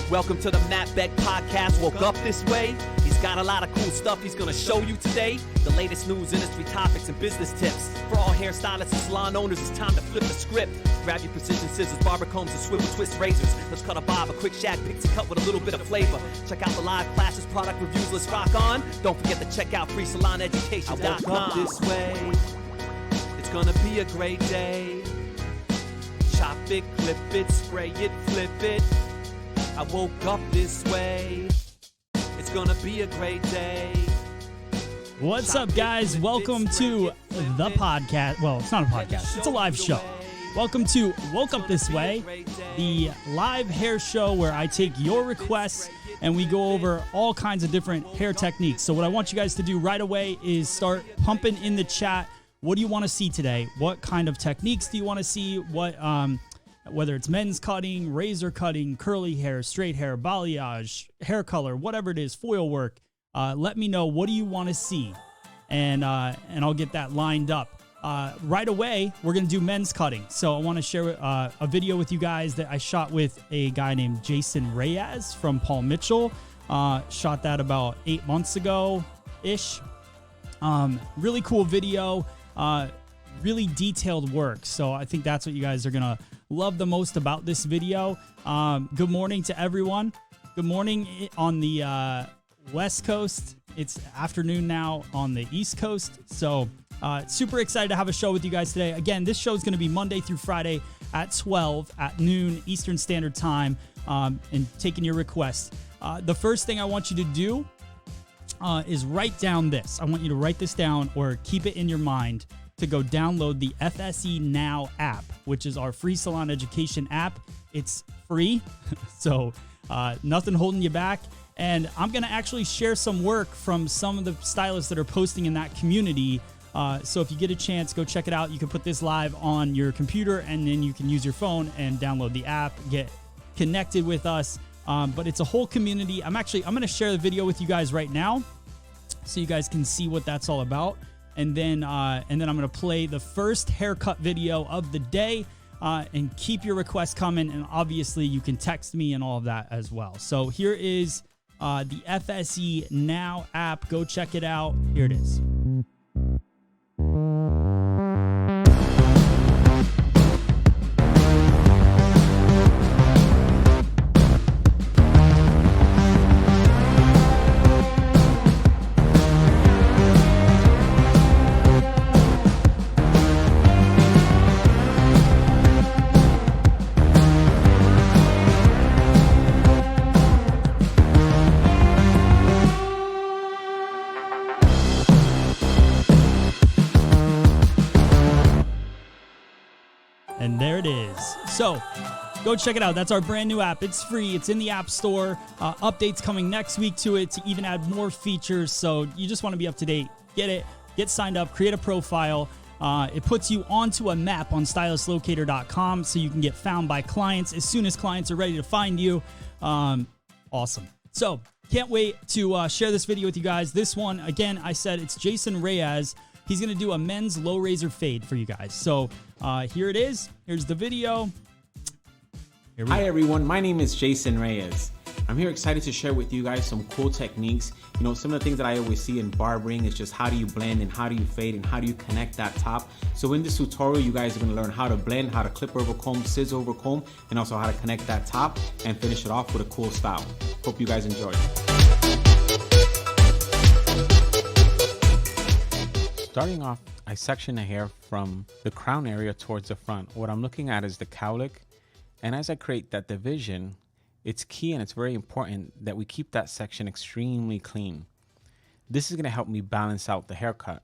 Welcome to the Beck podcast. Woke up this way. He's got a lot of cool stuff he's gonna show you today. The latest news, industry topics, and business tips. For all hairstylists and salon owners, it's time to flip the script. Grab your precision scissors, barber combs, and swivel twist razors. Let's cut a bob, a quick shag, pixie cut with a little bit of flavor. Check out the live classes, product reviews, let's rock on. Don't forget to check out freesaloneducation.com. I woke up this way. It's gonna be a great day. Chop it, clip it, spray it, flip it. I woke up this way. It's gonna be a great day. What's up, guys? Welcome to the podcast. Well, it's not a podcast. It's a live show. Welcome to Woke Up This Way, the live hair show where I take your requests and we go over all kinds of different hair techniques. So what I want you guys to do right away is start pumping in the chat. What do you want to see today? What kind of techniques do you want to see? Whether it's men's cutting, razor cutting, curly hair, straight hair, balayage, hair color, whatever it is, foil work, let me know. What do you want to see? And I'll get that lined up. Right away, we're going to do men's cutting. So I want to share a video with you guys that I shot with a guy named Jason Reyes from Paul Mitchell. Shot that about 8 months ago-ish. Really cool video. Really detailed work. So I think that's what you guys are going to love the most about this video. Good morning to everyone. Good morning on the West Coast. It's afternoon now on the East Coast. So super excited to have a show with you guys today. Again, this show is going to be Monday through Friday at 12 at noon Eastern Standard Time, and taking your requests. The first thing I want you to do is write down this. I want you to write this down or keep it in your mind to go download the FSE Now app, which is our free salon education app. It's free, so nothing holding you back. And I'm going to actually share some work from some of the stylists that are posting in that community. So if you get a chance, go check it out. You can put this live on your computer, and then you can use your phone and download the app, get connected with us. But it's a whole community. I'm going to share the video with you guys right now so you guys can see what that's all about. And then I'm going to play the first haircut video of the day, and keep your requests coming. And obviously you can text me and all of that as well. So here is the FSE Now app. Go check it out. Here it is. And there it is. So go check it out. That's our brand new app. It's free. It's in the App Store. Updates coming next week to it to even add more features. So you just want to be up to date. Get it. Get signed up. Create a profile. It puts you onto a map on stylistlocator.com so you can get found by clients as soon as clients are ready to find you. Awesome. So can't wait to share this video with you guys. This one, again, I said it's Jason Reyes. He's going to do a men's low razor fade for you guys. So here it is. Here's the video. Hi, everyone. My name is Jason Reyes. I'm here excited to share with you guys some cool techniques. You know, some of the things that I always see in barbering is just how do you blend and how do you fade and how do you connect that top. So in this tutorial, you guys are going to learn how to blend, how to clip over comb, scissor over comb, and also how to connect that top and finish it off with a cool style. Hope you guys enjoy. Starting off, I section the hair from the crown area towards the front. What I'm looking at is the cowlick. And as I create that division, it's key and it's very important that we keep that section extremely clean. This is going to help me balance out the haircut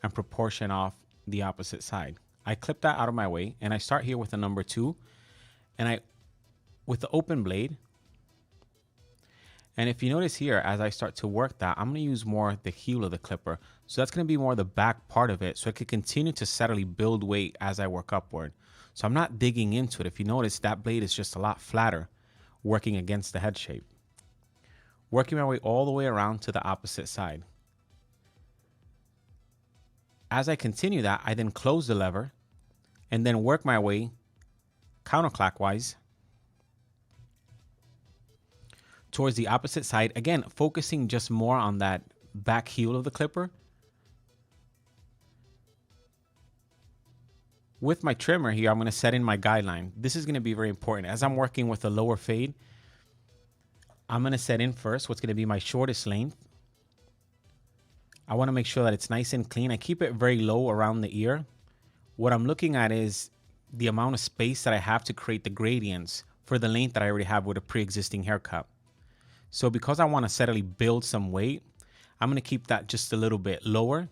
and proportion off the opposite side. I clip that out of my way and I start here with a number 2. And with the open blade. And if you notice here, as I start to work that, I'm going to use more the heel of the clipper. So that's going to be more the back part of it. So I can continue to steadily build weight as I work upward. So I'm not digging into it. If you notice, that blade is just a lot flatter, working against the head shape. Working my way all the way around to the opposite side. As I continue that, I then close the lever and then work my way counterclockwise towards the opposite side. Again, focusing just more on that back heel of the clipper. With my trimmer here, I'm going to set in my guideline. This is going to be very important. As I'm working with a lower fade, I'm going to set in first what's going to be my shortest length. I want to make sure that it's nice and clean. I keep it very low around the ear. What I'm looking at is the amount of space that I have to create the gradients for the length that I already have with a pre-existing haircut. So because I want to steadily build some weight, I'm going to keep that just a little bit lower.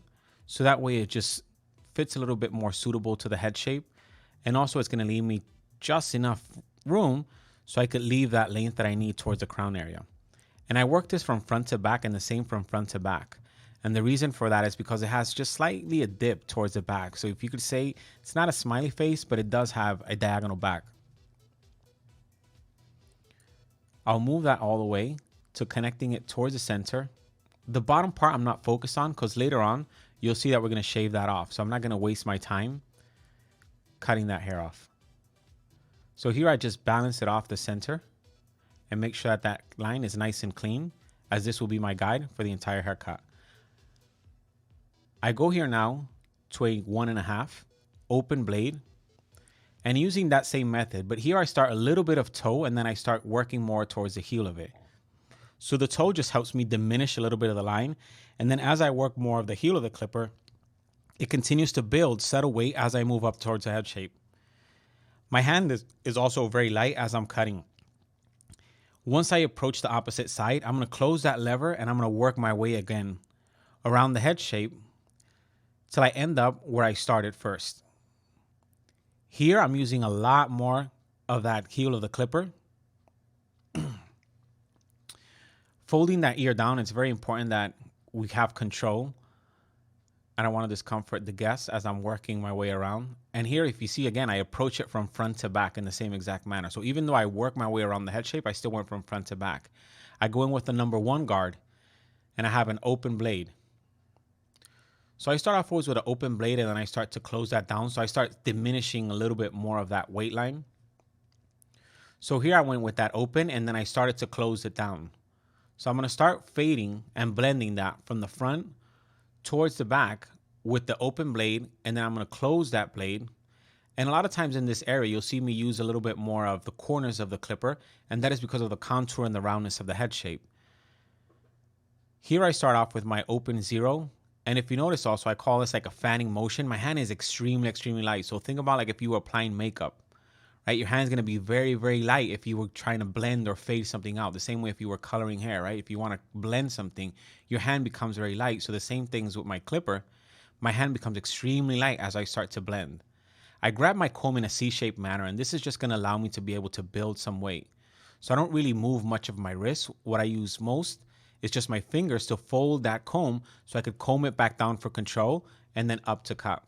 So that way it just fits a little bit more suitable to the head shape. And also it's going to leave me just enough room so I could leave that length that I need towards the crown area. And I work this from front to back and the same from front to back. And the reason for that is because it has just slightly a dip towards the back. So if you could say it's not a smiley face, but it does have a diagonal back. I'll move that all the way to connecting it towards the center. The bottom part I'm not focused on because later on you'll see that we're going to shave that off. So I'm not going to waste my time cutting that hair off. So here I just balance it off the center and make sure that that line is nice and clean, as this will be my guide for the entire haircut. I go here now to a 1.5 open blade and using that same method, but here I start a little bit of toe and then I start working more towards the heel of it. So the toe just helps me diminish a little bit of the line. And then as I work more of the heel of the clipper, it continues to build settle weight as I move up towards the head shape. My hand is also very light as I'm cutting. Once I approach the opposite side, I'm going to close that lever and I'm going to work my way again around the head shape till I end up where I started first. Here I'm using a lot more of that heel of the clipper. Folding that ear down, it's very important that we have control. I don't want to discomfort the guests as I'm working my way around. And here, if you see again, I approach it from front to back in the same exact manner. So even though I work my way around the head shape, I still went from front to back. I go in with the number 1 guard and I have an open blade. So I start off always with an open blade and then I start to close that down. So I start diminishing a little bit more of that weight line. So here I went with that open and then I started to close it down. So I'm going to start fading and blending that from the front towards the back with the open blade, and then I'm going to close that blade. And a lot of times in this area, you'll see me use a little bit more of the corners of the clipper, and that is because of the contour and the roundness of the head shape. Here I start off with my open 0, and if you notice also, I call this like a fanning motion. My hand is extremely, extremely light. So think about like if you were applying makeup. Right, your hand's going to be very, very light if you were trying to blend or fade something out. The same way if you were coloring hair, right? If you want to blend something, your hand becomes very light. So the same things with my clipper. My hand becomes extremely light as I start to blend. I grab my comb in a C-shaped manner, and this is just going to allow me to be able to build some weight. So I don't really move much of my wrist. What I use most is just my fingers to fold that comb so I could comb it back down for control and then up to cut.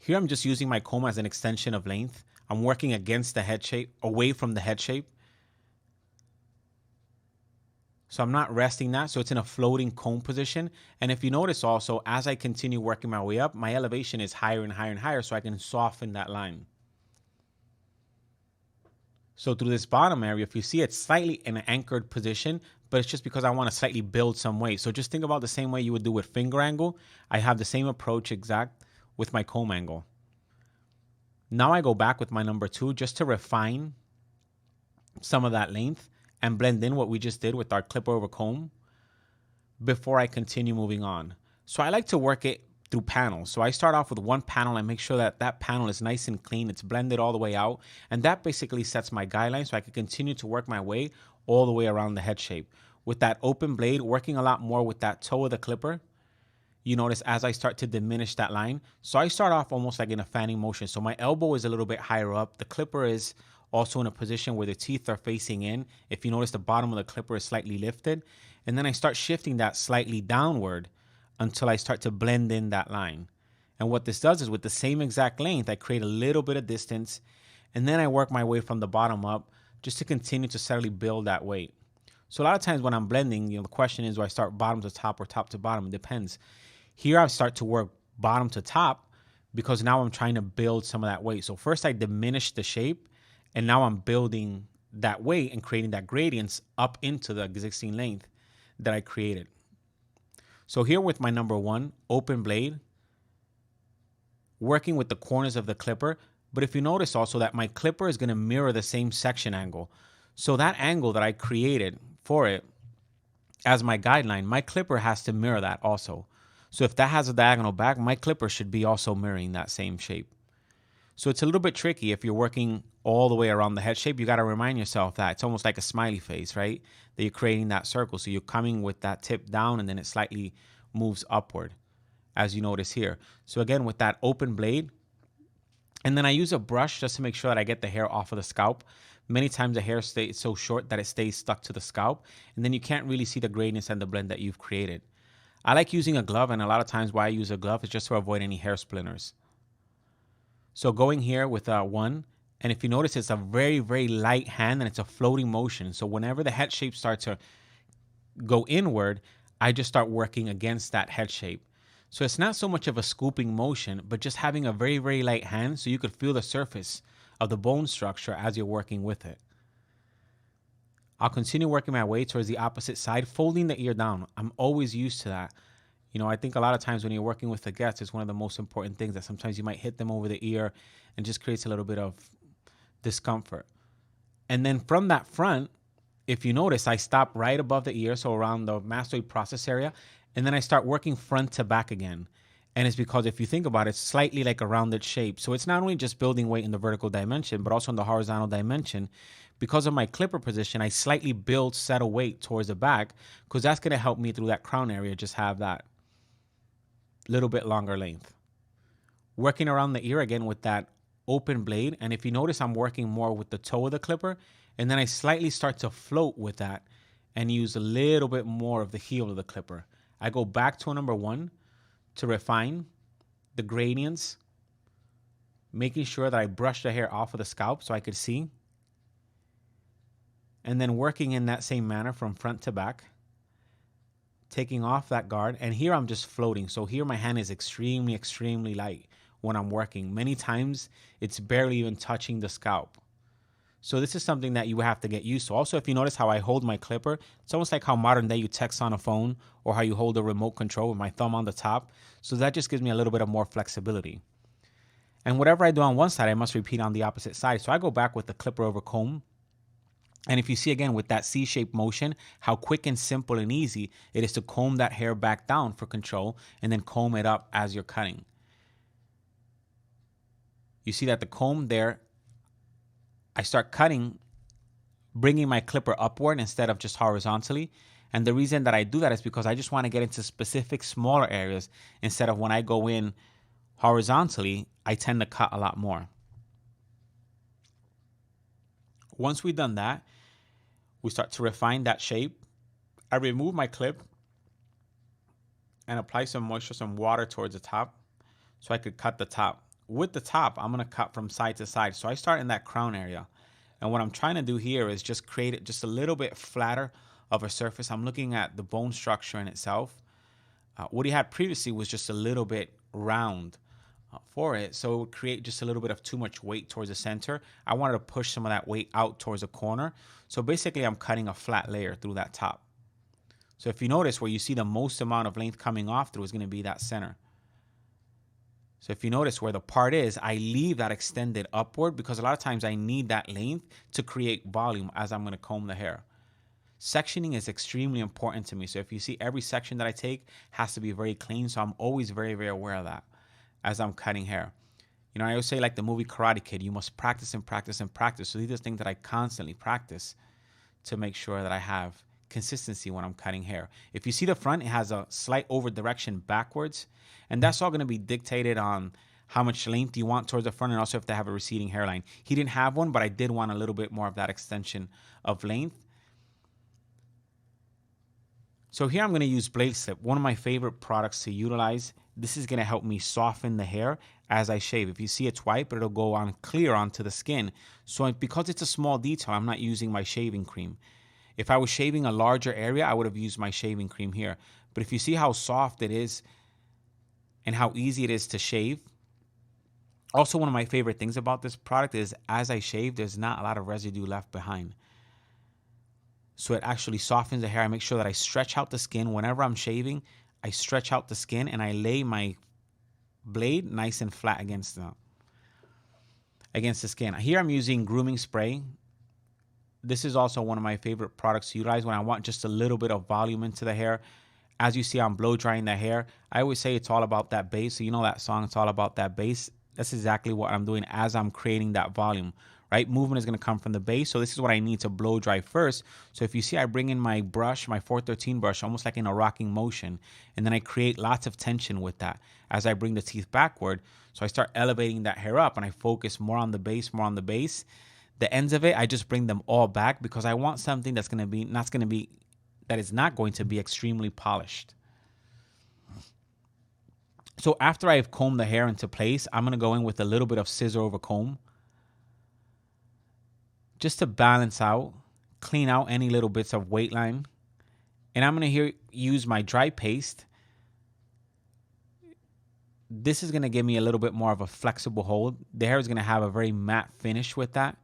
Here I'm just using my comb as an extension of length. I'm working against the head shape, away from the head shape. So I'm not resting that, so it's in a floating comb position. And if you notice also, as I continue working my way up, my elevation is higher and higher and higher, so I can soften that line. So through this bottom area, if you see, it's slightly in an anchored position, but it's just because I want to slightly build some weight. So just think about the same way you would do with finger angle. I have the same approach exact with my comb angle. Now I go back with my number 2 just to refine some of that length and blend in what we just did with our clipper over comb before I continue moving on. So I like to work it through panels. So I start off with one panel and make sure that that panel is nice and clean. It's blended all the way out. And that basically sets my guideline so I can continue to work my way all the way around the head shape. With that open blade, working a lot more with that toe of the clipper, you notice as I start to diminish that line. So I start off almost like in a fanning motion. So my elbow is a little bit higher up. The clipper is also in a position where the teeth are facing in. If you notice, the bottom of the clipper is slightly lifted. And then I start shifting that slightly downward until I start to blend in that line. And what this does is with the same exact length, I create a little bit of distance. And then I work my way from the bottom up just to continue to steadily build that weight. So a lot of times when I'm blending, the question is, do I start bottom to top or top to bottom? It depends. Here I start to work bottom to top because now I'm trying to build some of that weight. So first I diminish the shape And now I'm building that weight and creating that gradients up into the existing length that I created. So here with my number 1, open blade, working with the corners of the clipper. But if you notice also that my clipper is going to mirror the same section angle. So that angle that I created for it as my guideline, my clipper has to mirror that also. So if that has a diagonal back, my clipper should be also mirroring that same shape. So it's a little bit tricky if you're working all the way around the head shape. You got to remind yourself that it's almost like a smiley face, right? That you're creating that circle. So you're coming with that tip down and then it slightly moves upward, as you notice here. So again, with that open blade, and then I use a brush just to make sure that I get the hair off of the scalp. Many times the hair stays so short that it stays stuck to the scalp, and then you can't really see the gradients and the blend that you've created. I like using a glove, and a lot of times why I use a glove is just to avoid any hair splinters. So going here with 1, and if you notice, it's a very, very light hand and it's a floating motion. So whenever the head shape starts to go inward, I just start working against that head shape. So it's not so much of a scooping motion, but just having a very, very light hand so you could feel the surface of the bone structure as you're working with it. I'll continue working my way towards the opposite side, folding the ear down. I'm always used to that. You know, I think a lot of times when you're working with the guests, it's one of the most important things that sometimes you might hit them over the ear and just creates a little bit of discomfort. And then from that front, if you notice, I stop right above the ear, so around the mastoid process area, and then I start working front to back again. And it's because if you think about it, it's slightly like a rounded shape. So it's not only just building weight in the vertical dimension, but also in the horizontal dimension. Because of my clipper position, I slightly build settle weight towards the back because that's going to help me through that crown area, just have that little bit longer length. Working around the ear again with that open blade. And if you notice, I'm working more with the toe of the clipper. And then I slightly start to float with that and use a little bit more of the heel of the clipper. I go back to a number 1 to refine the gradients, making sure that I brush the hair off of the scalp so I could see. And then working in that same manner from front to back, taking off that guard. And here I'm just floating. So here my hand is extremely, extremely light when I'm working. Many times it's barely even touching the scalp. So this is something that you have to get used to. Also, if you notice how I hold my clipper, it's almost like how modern day you text on a phone or how you hold a remote control with my thumb on the top. So that just gives me a little bit of more flexibility. And whatever I do on one side, I must repeat on the opposite side. So I go back with the clipper over comb. And if you see again with that C-shaped motion, how quick and simple and easy it is to comb that hair back down for control and then comb it up as you're cutting. You see that the comb there, I start cutting, bringing my clipper upward instead of just horizontally. And the reason that I do that is because I just want to get into specific smaller areas instead of when I go in horizontally, I tend to cut a lot more. Once we've done that, we start to refine that shape. I remove my clip and apply some moisture, some water towards the top so I could cut the top. With the top, I'm going to cut from side to side. So I start in that crown area. And what I'm trying to do here is just create it just a little bit flatter of a surface. I'm looking at the bone structure in itself. What he had previously was just a little bit round for it. So it would create just a little bit of too much weight towards the center. I wanted to push some of that weight out towards the corner. So basically, I'm cutting a flat layer through that top. So if you notice where you see the most amount of length coming off through is going to be that center. So if you notice where the part is, I leave that extended upward because a lot of times I need that length to create volume as I'm going to comb the hair. Sectioning is extremely important to me. So if you see every section that I take has to be very clean. So I'm always very, very aware of that as I'm cutting hair. You know, I always say like the movie Karate Kid, you must practice and practice and practice. So these are things that I constantly practice to make sure that I have consistency when I'm cutting hair. If you see the front, it has a slight over direction backwards. And that's all going to be dictated on how much length you want towards the front and also if they have a receding hairline. He didn't have one, but I did want a little bit more of that extension of length. So here I'm going to use Blade Slip, one of my favorite products to utilize. This is going to help me soften the hair as I shave. If you see it's white, but it'll go on clear onto the skin. So because it's a small detail, I'm not using my shaving cream. If I was shaving a larger area, I would have used my shaving cream here. But if you see how soft it is and how easy it is to shave, Also, one of my favorite things about this product is as I shave, there's not a lot of residue left behind. So it actually softens the hair. I make sure that I stretch out the skin. Whenever I'm shaving, I stretch out the skin and I lay my blade nice and flat against the skin. Here I'm using grooming spray. This is also one of my favorite products to utilize when I want just a little bit of volume into the hair. As you see, I'm blow drying the hair. I always say it's all about that base. So you know that song, it's all about that base. That's exactly what I'm doing as I'm creating that volume, right? Movement is going to come from the base. So this is what I need to blow dry first. So if you see, I bring in my brush, my 413 brush, almost like in a rocking motion. And then I create lots of tension with that as I bring the teeth backward. So I start elevating that hair up and I focus more on the base, more on the base. The ends of it, I just bring them all back because I want something that is not going to be extremely polished. So after I've combed the hair into place, I'm going to go in with a little bit of scissor over comb just to balance out, clean out any little bits of weight line. And I'm going to use my dry paste. This is going to give me a little bit more of a flexible hold. The hair is going to have a very matte finish with that.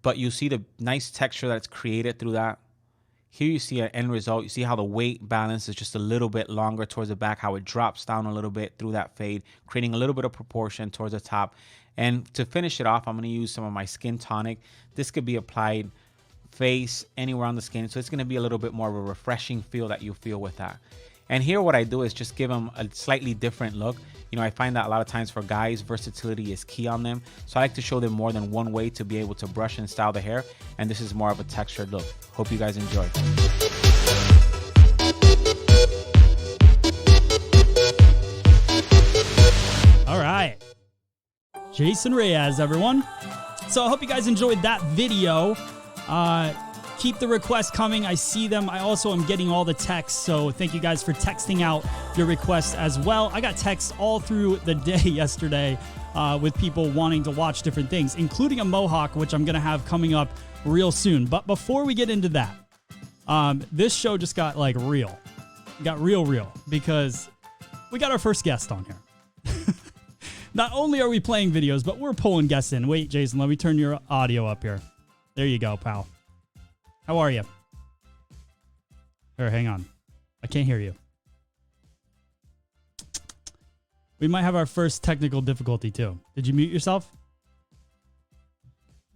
But you see the nice texture that's created through that. Here you see an end result. You see how the weight balance is just a little bit longer towards the back, how it drops down a little bit through that fade, creating a little bit of proportion towards the top. And to finish it off, I'm going to use some of my skin tonic. This could be applied face, anywhere on the skin. So it's going to be a little bit more of a refreshing feel that you feel with that. And here what I do is just give them a slightly different look. You know, I find that a lot of times for guys, versatility is key on them. So I like to show them more than one way to be able to brush and style the hair. And this is more of a textured look. Hope you guys enjoy. All right. Jason Reyes, everyone. So I hope you guys enjoyed that video. Keep the requests coming. I see them. I also am getting all the texts, so thank you guys for texting out your requests as well. I got texts all through the day yesterday with people wanting to watch different things, including a Mohawk, which I'm going to have coming up real soon. But before we get into that, this show just got like real. Got real because we got our first guest on here. Not only are we playing videos, but we're pulling guests in. Wait, Jason, let me turn your audio up here. There you go, pal. How are you? Here, hang on. I can't hear you. We might have our first technical difficulty, too. Did you mute yourself?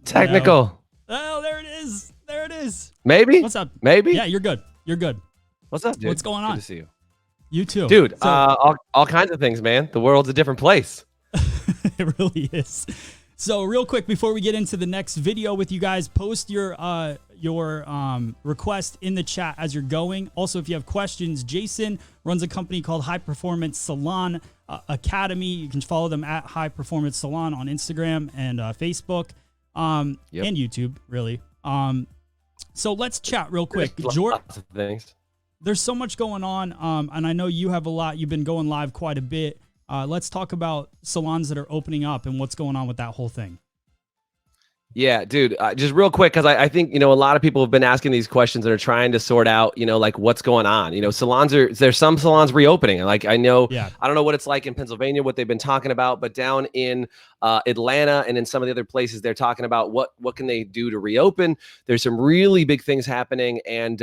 Technical. No. Oh, there it is. There it is. Maybe? What's up? Maybe? Yeah, you're good. You're good. What's up, dude? What's going on? Good to see you. You too. Dude, all kinds of things, man. The world's a different place. It really is. So real quick, before we get into the next video with you guys, post your request in the chat as you're going. Also, if you have questions, Jason runs a company called High Performance Salon Academy. You can follow them at High Performance Salon on Instagram and Facebook and YouTube, really. So let's chat real quick. Lots of things. There's so much going on, and I know you have a lot. You've been going live quite a bit. Let's talk about salons that are opening up and what's going on with that whole thing. Yeah, dude, just real quick, because I think, a lot of people have been asking these questions and are trying to sort out, like what's going on. There's some salons reopening. Like I know, I don't know what it's like in Pennsylvania, what they've been talking about, but down in Atlanta and in some of the other places, they're talking about what can they do to reopen. There's some really big things happening. And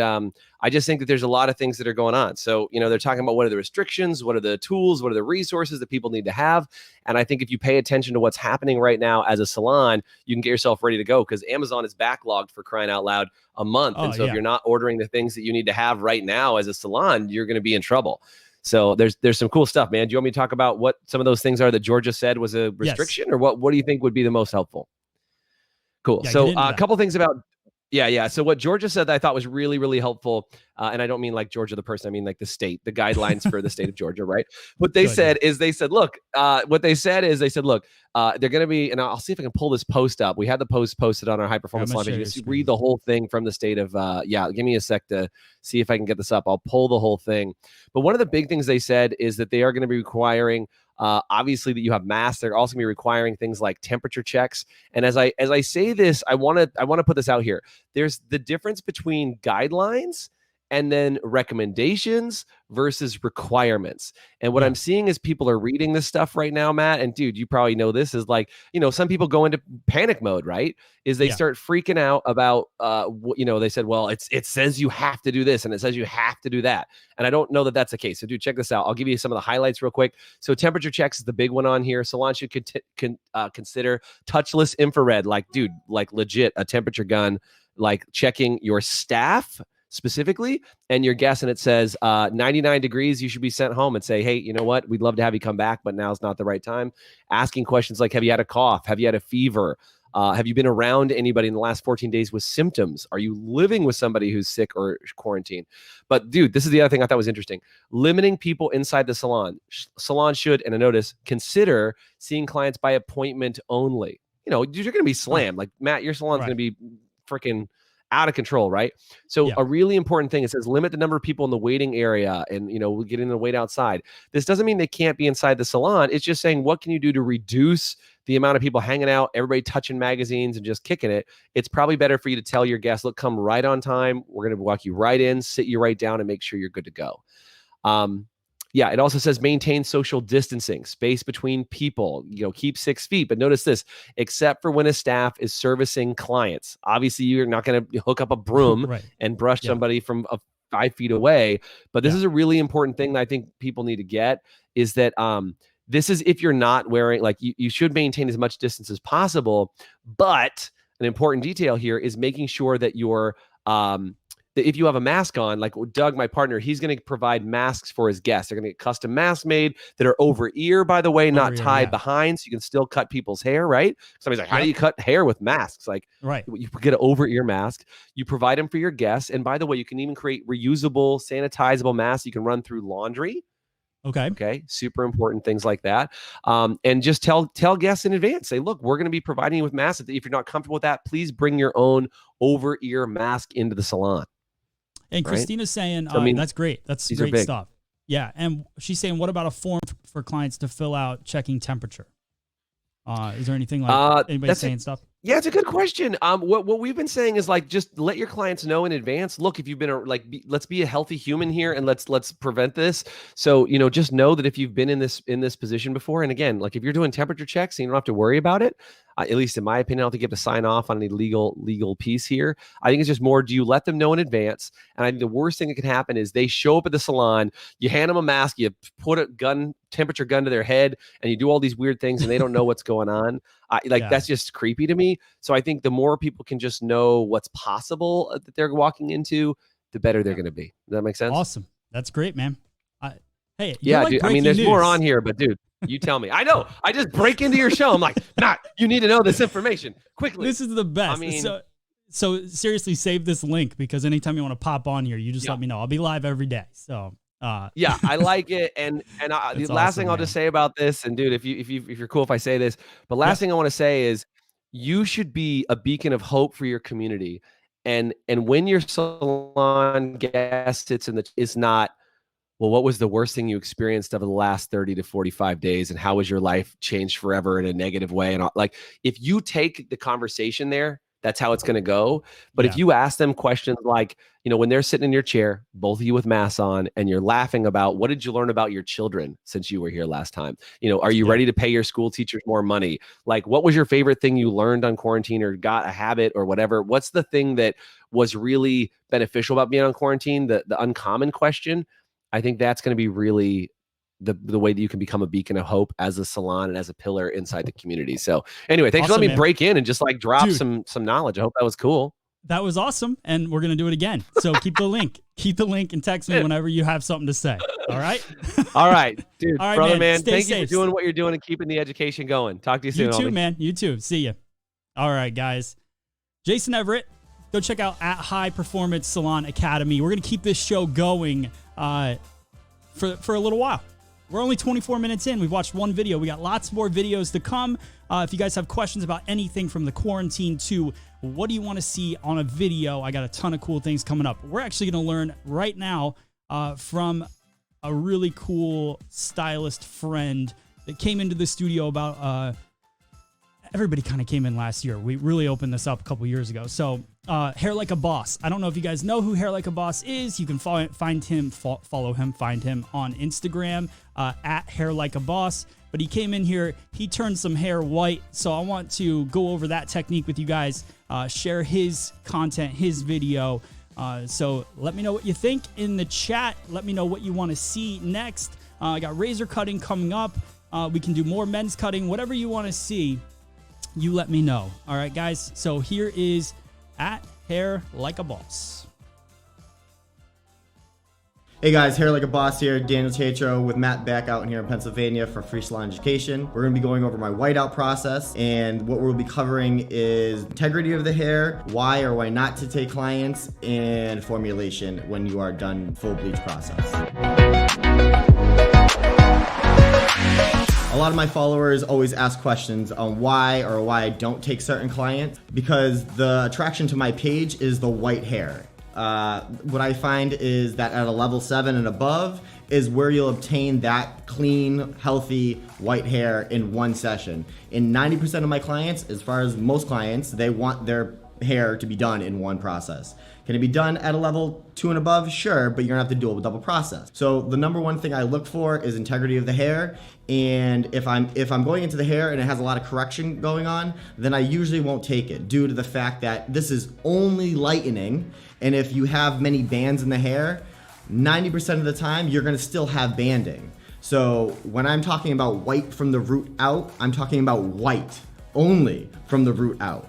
I just think that there's a lot of things that are going on. So, they're talking about what are the restrictions, what are the tools, what are the resources that people need to have. And I think if you pay attention to what's happening right now as a salon, you can get yourself ready to go, because Amazon is backlogged, for crying out loud, a month. And so if you're not ordering the things that you need to have right now as a salon, you're going to be in trouble. So there's some cool stuff, man. Do you want me to talk about what some of those things are that Georgia said was a restriction, or what do you think would be the most helpful? Cool. Yeah, so a couple things about So what Georgia said that I thought was really, really helpful, and I don't mean like Georgia the person, I mean like the state, the guidelines for the state of Georgia, right? What they said is they said, look, they're going to be, and I'll see if I can pull this post up. We had the post posted on our High Performance Salon page. Just read the whole thing from the state of, give me a sec to see if I can get this up. I'll pull the whole thing. But one of the big things they said is that they are going to be requiring obviously that you have masks. They're also going to be requiring things like temperature checks. And as I say this, I want to put this out here. There's the difference between guidelines and then recommendations versus requirements. And what I'm seeing is people are reading this stuff right now, Matt, and dude, you probably know this is like, some people go into panic mode, right? Is they start freaking out about, they said, well, it says you have to do this and it says you have to do that. And I don't know that that's the case. So dude, check this out. I'll give you some of the highlights real quick. So temperature checks is the big one on here. Salon should consider touchless infrared, like legit a temperature gun, like checking your staff specifically and your guests, and it says 99 degrees, you should be sent home, and say, hey, you know what, we'd love to have you come back, but now's not the right time. Asking questions like, have you had a cough? Have you had a fever? Have you been around anybody in the last 14 days with symptoms? Are you living with somebody who's sick or quarantined? But dude, this is the other thing I thought was interesting. Limiting people inside the salon. Salon should, and I notice, consider seeing clients by appointment only. You're going to be slammed. Like, Matt, your salon's going to be freaking out of control, right? So a really important thing, it says limit the number of people in the waiting area, and we'll get in the wait outside. This doesn't mean they can't be inside the salon. It's just saying, what can you do to reduce the amount of people hanging out, everybody touching magazines and just kicking it? It's probably better for you to tell your guests, look, come right on time. We're going to walk you right in, sit you right down, and make sure you're good to go. It also says maintain social distancing, space between people, keep 6 feet. But notice this, except for when a staff is servicing clients. Obviously, you're not going to hook up a broom and brush somebody from 5 feet away. But this is a really important thing that I think people need to get, is that this is if you're not wearing, like, you should maintain as much distance as possible. But an important detail here is making sure that you're if you have a mask on, like Doug, my partner, he's going to provide masks for his guests. They're going to get custom masks made that are over ear, by the way, not tied behind, so you can still cut people's hair, right? Somebody's like, how do you cut hair with masks? Like, you get an over ear mask. You provide them for your guests. And by the way, you can even create reusable, sanitizable masks you can run through laundry. Okay. Super important things like that. And just tell guests in advance, say, look, we're going to be providing you with masks. If you're not comfortable with that, please bring your own over ear mask into the salon. And Christina's saying, that's great. That's great stuff. Yeah. And she's saying, what about a form for clients to fill out checking temperature? Is there anything like anybody saying stuff? Yeah, it's a good question. What we've been saying is, like, just let your clients know in advance. Look, if you've been let's be a healthy human here, and let's prevent this. So just know that if you've been in this position before, and again, like if you're doing temperature checks and you don't have to worry about it, at least in my opinion, I don't think you have to sign off on any legal piece here. I think it's just more, do you let them know in advance? And I think the worst thing that can happen is they show up at the salon, you hand them a mask, you put a temperature gun to their head, and you do all these weird things, and they don't know what's going on. That's just creepy to me. So I think the more people can just know what's possible that they're walking into, the better they're going to be. Does that make sense? Awesome. That's great, man. Hey, dude, I mean, there's more on here, but dude, you tell me. I know. I just break into your show. I'm like, Matt, you need to know this information quickly. This is the best. I mean, so seriously, save this link, because anytime you want to pop on here, you just let me know. I'll be live every day. So I like it. And the last thing I'll just say about this, and dude, if you're cool if I say this, but last thing I want to say is, you should be a beacon of hope for your community. And when your salon guest sits is not, well, what was the worst thing you experienced over the last 30 to 45 days? And how was your life changed forever in a negative way? And like, if you take the conversation there, that's how it's going to go. But if you ask them questions like, when they're sitting in your chair, both of you with masks on, and you're laughing about, what did you learn about your children since you were here last time? Are you ready to pay your school teachers more money? Like, what was your favorite thing you learned on quarantine, or got a habit or whatever? What's the thing that was really beneficial about being on quarantine? The uncommon question. I think that's going to be really the way that you can become a beacon of hope as a salon and as a pillar inside the community. So anyway, thanks for letting me break in and just like drop some knowledge. I hope that was cool. That was awesome. And we're going to do it again. So keep the link and text me whenever you have something to say. All right. All right, dude. All right, brother, man. Thank you for doing what you're doing and keeping the education going. Talk to you soon. You too, man. You too. See you. All right, guys. Jason Everett, go check out at High Performance Salon Academy. We're going to keep this show going for a little while. We're only 24 minutes in. We've watched one video. We got lots more videos to come. If you guys have questions about anything from the quarantine to what do you want to see on a video, I got a ton of cool things coming up. We're actually going to learn right now from a really cool stylist friend that came into the studio about everybody kind of came in last year. We really opened this up a couple years ago. So Hair Like a Boss. I don't know if you guys know who Hair Like a Boss is. You can follow him, find him on Instagram at Hair Like a Boss. But he came in here, he turned some hair white. So I want to go over that technique with you guys, share his content, his video. So let me know what you think in the chat. Let me know what you want to see next. I got razor cutting coming up. We can do more men's cutting, whatever you want to see, you let me know. All right, guys. So here is at Hair Like a Boss. Hey guys, Hair Like a Boss here, Daniel Tatro with Matt Beck out here in Pennsylvania for Free Salon Education. We're going to be going over my whiteout process, and what we'll be covering is integrity of the hair, why or why not to take clients, and formulation when you are done full bleach process. A lot of my followers always ask questions on why or why I don't take certain clients, because the attraction to my page is the white hair. What I find is that at a level 7 and above is where you'll obtain that clean, healthy white hair in one session. In 90% of my clients, as far as most clients, they want their hair to be done in one process. Can it be done at a level 2 and above? Sure, but you're gonna have to do a double process. So the number one thing I look for is integrity of the hair. And if I'm going into the hair and it has a lot of correction going on, then I usually won't take it due to the fact that this is only lightening. And if you have many bands in the hair, 90% of the time you're gonna still have banding. So when I'm talking about white from the root out, I'm talking about white only from the root out.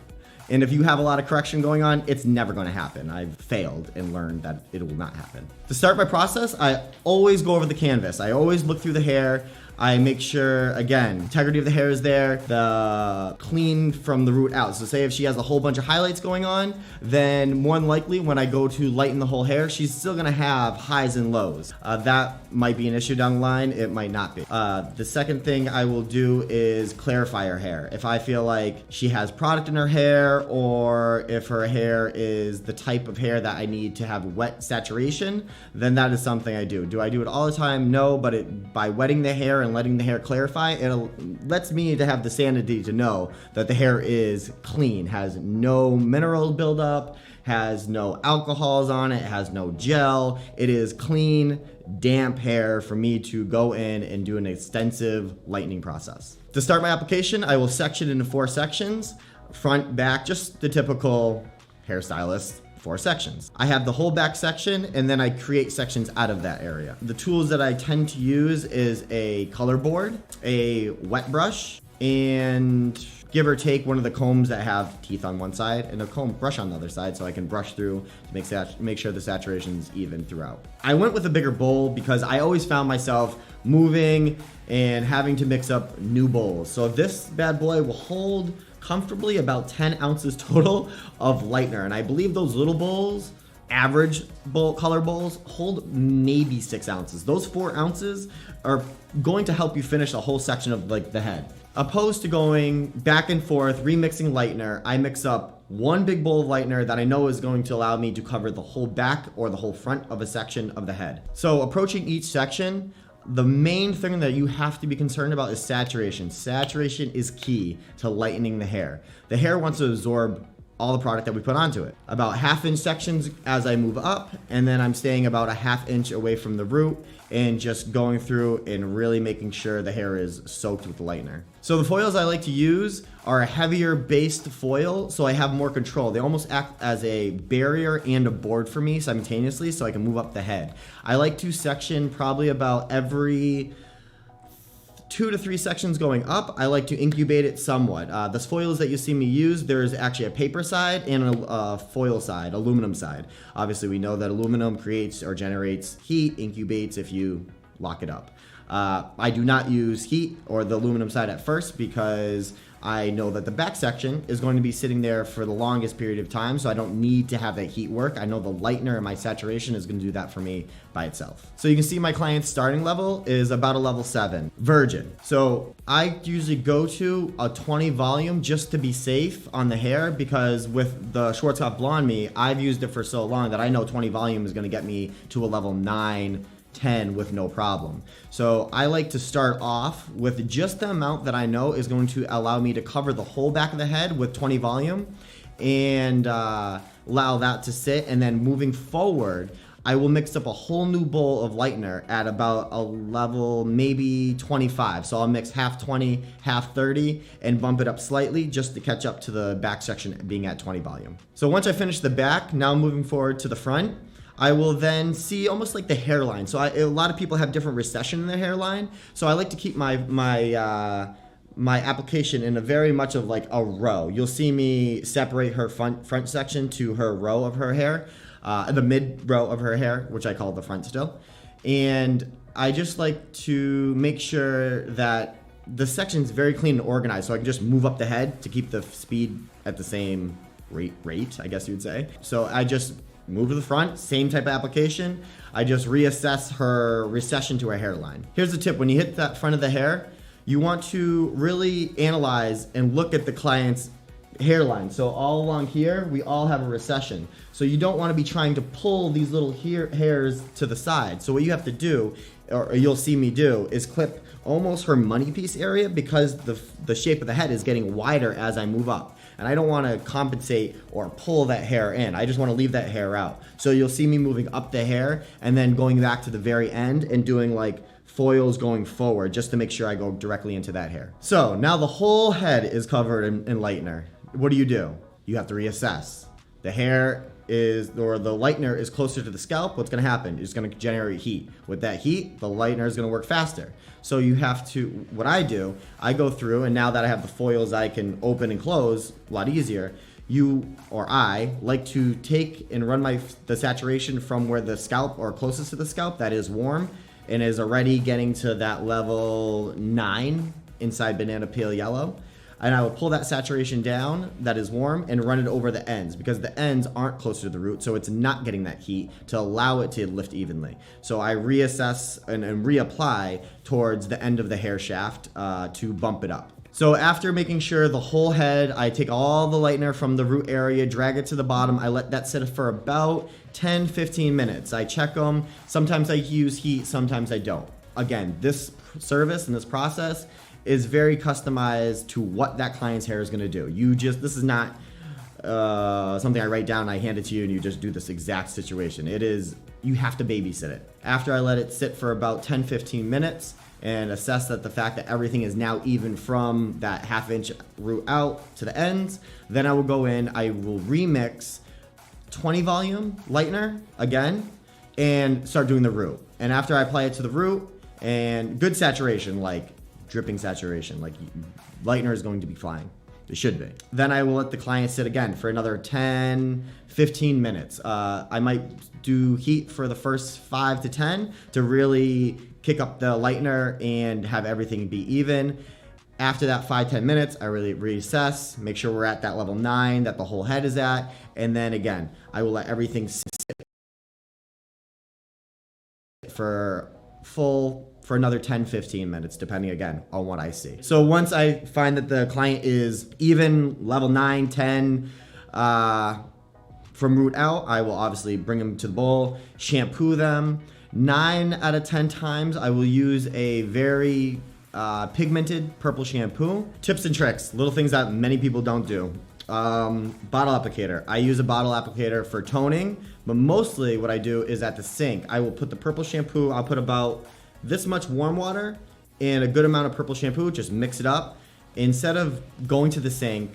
And if you have a lot of correction going on, it's never going to happen. I've failed and learned that it will not happen. To start my process, I always go over the canvas. I always look through the hair. I make sure, again, integrity of the hair is there, the clean from the root out. So say if she has a whole bunch of highlights going on, then more than likely when I go to lighten the whole hair, she's still gonna have highs and lows. That might be an issue down the line, it might not be. The second thing I will do is clarify her hair. If I feel like she has product in her hair, or if her hair is the type of hair that I need to have wet saturation, then that is something I do. Do I do it all the time? No, but by wetting the hair and letting the hair clarify, it lets me to have the sanity to know that the hair is clean, has no mineral buildup, has no alcohols on it, has no gel. It is clean, damp hair for me to go in and do an extensive lightening process. To start my application, I will section it into 4 sections, front, back, just the typical hairstylist 4 sections. I have the whole back section, and then I create sections out of that area. The tools that I tend to use is a color board, a wet brush, and give or take one of the combs that have teeth on one side and a comb brush on the other side, so I can brush through to make sure the saturation's even throughout. I went with a bigger bowl because I always found myself moving and having to mix up new bowls. So this bad boy will hold comfortably about 10 ounces total of lightener, and I believe those little bowls, average bowl, color bowls, hold maybe 6 ounces. Those 4 ounces are going to help you finish a whole section of like the head. Opposed to going back and forth, remixing lightener, I mix up one big bowl of lightener that I know is going to allow me to cover the whole back or the whole front of a section of the head. So approaching each section, the main thing that you have to be concerned about is saturation. Saturation is key to lightening the hair. The hair wants to absorb all the product that we put onto it. About 1/2 inch sections as I move up, and then I'm staying about a 1/2 inch away from the root and just going through and really making sure the hair is soaked with the lightener. So the foils I like to use are a heavier based foil, so I have more control. They almost act as a barrier and a board for me simultaneously, so I can move up the head. I like to section probably about every 2 to 3 sections going up. I like to incubate it somewhat. The foils that you see me use, there's actually a paper side and a foil side, aluminum side. Obviously we know that aluminum creates or generates heat, incubates if you lock it up. I do not use heat or the aluminum side at first because I know that the back section is going to be sitting there for the longest period of time, so I don't need to have that heat work. I know the lightener and my saturation is going to do that for me by itself. So you can see my client's starting level is about a level 7, virgin. So I usually go to a 20 volume just to be safe on the hair, because with the Schwarzkopf Blonde Me, I've used it for so long that I know 20 volume is going to get me to a level 9, 10 with no problem. So I like to start off with just the amount that I know is going to allow me to cover the whole back of the head with 20 volume, and allow that to sit, and then moving forward, I will mix up a whole new bowl of lightener at about a level maybe 25. So I'll mix half 20, half 30, and bump it up slightly just to catch up to the back section being at 20 volume. So once I finish the back, now moving forward to the front, I will then see almost like the hairline. So a lot of people have different recession in their hairline. So I like to keep my application in a very much of like a row. You'll see me separate her front section to her row of her hair. The mid row of her hair, which I call the front still. And I just like to make sure that the section's very clean and organized, so I can just move up the head to keep the speed at the same rate, I guess you would say. So I just move to the front, same type of application. I just reassess her recession to her hairline. Here's the tip: when you hit that front of the hair, you want to really analyze and look at the client's hairline. So all along here, we all have a recession. So you don't want to be trying to pull these little hairs to the side. So what you have to do, or you'll see me do, is clip almost her money piece area, because the shape of the head is getting wider as I move up. And I don't want to compensate or pull that hair in. I just want to leave that hair out. So you'll see me moving up the hair and then going back to the very end and doing like foils going forward just to make sure I go directly into that hair. So now the whole head is covered in lightener. What do? You have to reassess. The hair or the lightener is closer to the scalp. What's going to happen? It's going to generate heat. With that heat, the lightener is going to work faster. So you have to, what I do, I go through, and now that I have the foils I can open and close a lot easier, I like to take and run the saturation from where the scalp, or closest to the scalp, that is warm and is already getting to that level 9 inside banana peel yellow. And I will pull that saturation down that is warm and run it over the ends, because the ends aren't closer to the root, so it's not getting that heat to allow it to lift evenly. So I reassess and reapply towards the end of the hair shaft to bump it up. So after making sure the whole head, I take all the lightener from the root area, drag it to the bottom. I let that sit for about 10-15 minutes. I check them. Sometimes I use heat, sometimes I don't. Again, this service and this process is very customized to what that client's hair is going to do. This is not something I write down and I hand it to you and you just do this exact situation. You have to babysit it. After I let it sit for about 10-15 minutes and assess that the fact that everything is now even from that 1/2 inch root out to the ends, then I will go in, I will remix 20 volume lightener again and start doing the root. And after I apply it to the root, and good saturation, like dripping saturation, like lightener is going to be flying. It should be. Then I will let the client sit again for another 10-15 minutes. I might do heat for the first 5 to 10 to really kick up the lightener and have everything be even. After that 5-10 minutes, I really reassess, make sure we're at that level 9 that the whole head is at, and then again, I will let everything sit for another 10-15 minutes, depending again on what I see. So once I find that the client is even level 9, 10 from root out, I will obviously bring them to the bowl, shampoo them. 9 out of 10 times, I will use a very pigmented purple shampoo. Tips and tricks, little things that many people don't do. Bottle applicator. I use a bottle applicator for toning, but mostly what I do is at the sink. I will put the purple shampoo, I'll put about this much warm water and a good amount of purple shampoo, just mix it up. Instead of going to the sink,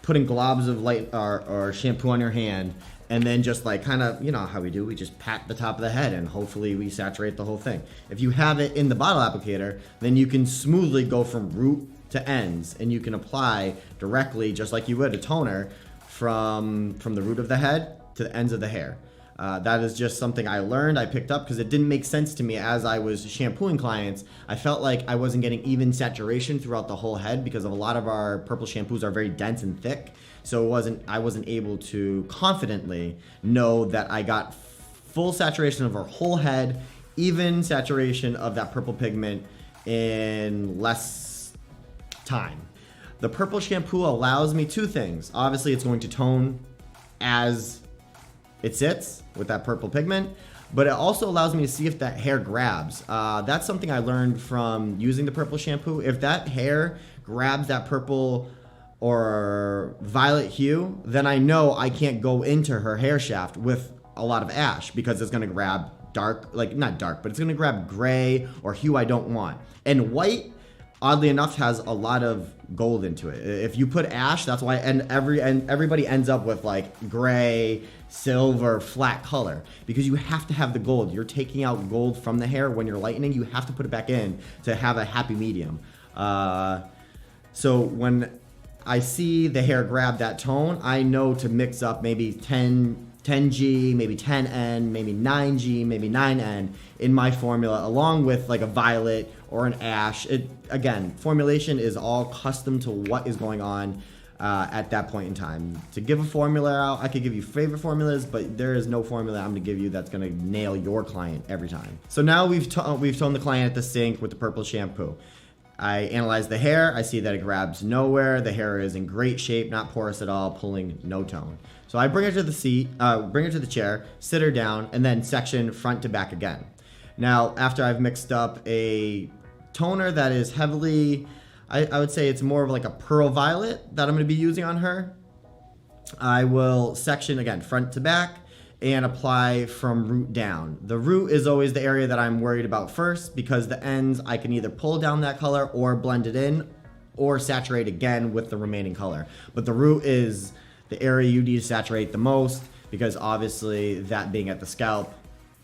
putting globs of light or shampoo on your hand, and then just like kind of, you know how we do, we just pat the top of the head and hopefully we saturate the whole thing. If you have it in the bottle applicator, then you can smoothly go from root to ends and you can apply directly, just like you would a toner, from the root of the head to the ends of the hair. That is just something I learned, I picked up, because it didn't make sense to me as I was shampooing clients. I felt like I wasn't getting even saturation throughout the whole head because of a lot of our purple shampoos are very dense and thick. So I wasn't able to confidently know that I got full saturation of our whole head, even saturation of that purple pigment in less time. The purple shampoo allows me 2 things. Obviously, it's going to tone as it sits with that purple pigment, but it also allows me to see if that hair grabs. That's something I learned from using the purple shampoo. If that hair grabs that purple or violet hue, then I know I can't go into her hair shaft with a lot of ash because it's gonna grab dark, like not dark, but it's gonna grab gray or hue I don't want. And white, oddly enough, has a lot of gold into it. If you put ash, that's why, and everybody ends up with like gray, silver, flat color, because you have to have the gold. You're taking out gold from the hair when you're lightening. You have to put it back in to have a happy medium. So when I see the hair grab that tone, I know to mix up maybe 10G, maybe 10N, maybe 9G, maybe 9N in my formula, along with like a violet or an ash. Again, formulation is all custom to what is going on at that point in time. To give a formula out, I could give you favorite formulas, but there is no formula I'm gonna give you that's gonna nail your client every time. So now we've toned the client at the sink with the purple shampoo. I analyze the hair, I see that it grabs nowhere, the hair is in great shape, not porous at all, pulling no tone. So I bring her to the chair, sit her down, and then section front to back again. Now, after I've mixed up a toner that is heavily, I would say it's more of like a pearl violet that I'm gonna be using on her, I will section again, front to back, and apply from root down. The root is always the area that I'm worried about first, because the ends I can either pull down that color or blend it in or saturate again with the remaining color. But the root is the area you need to saturate the most, because obviously that being at the scalp,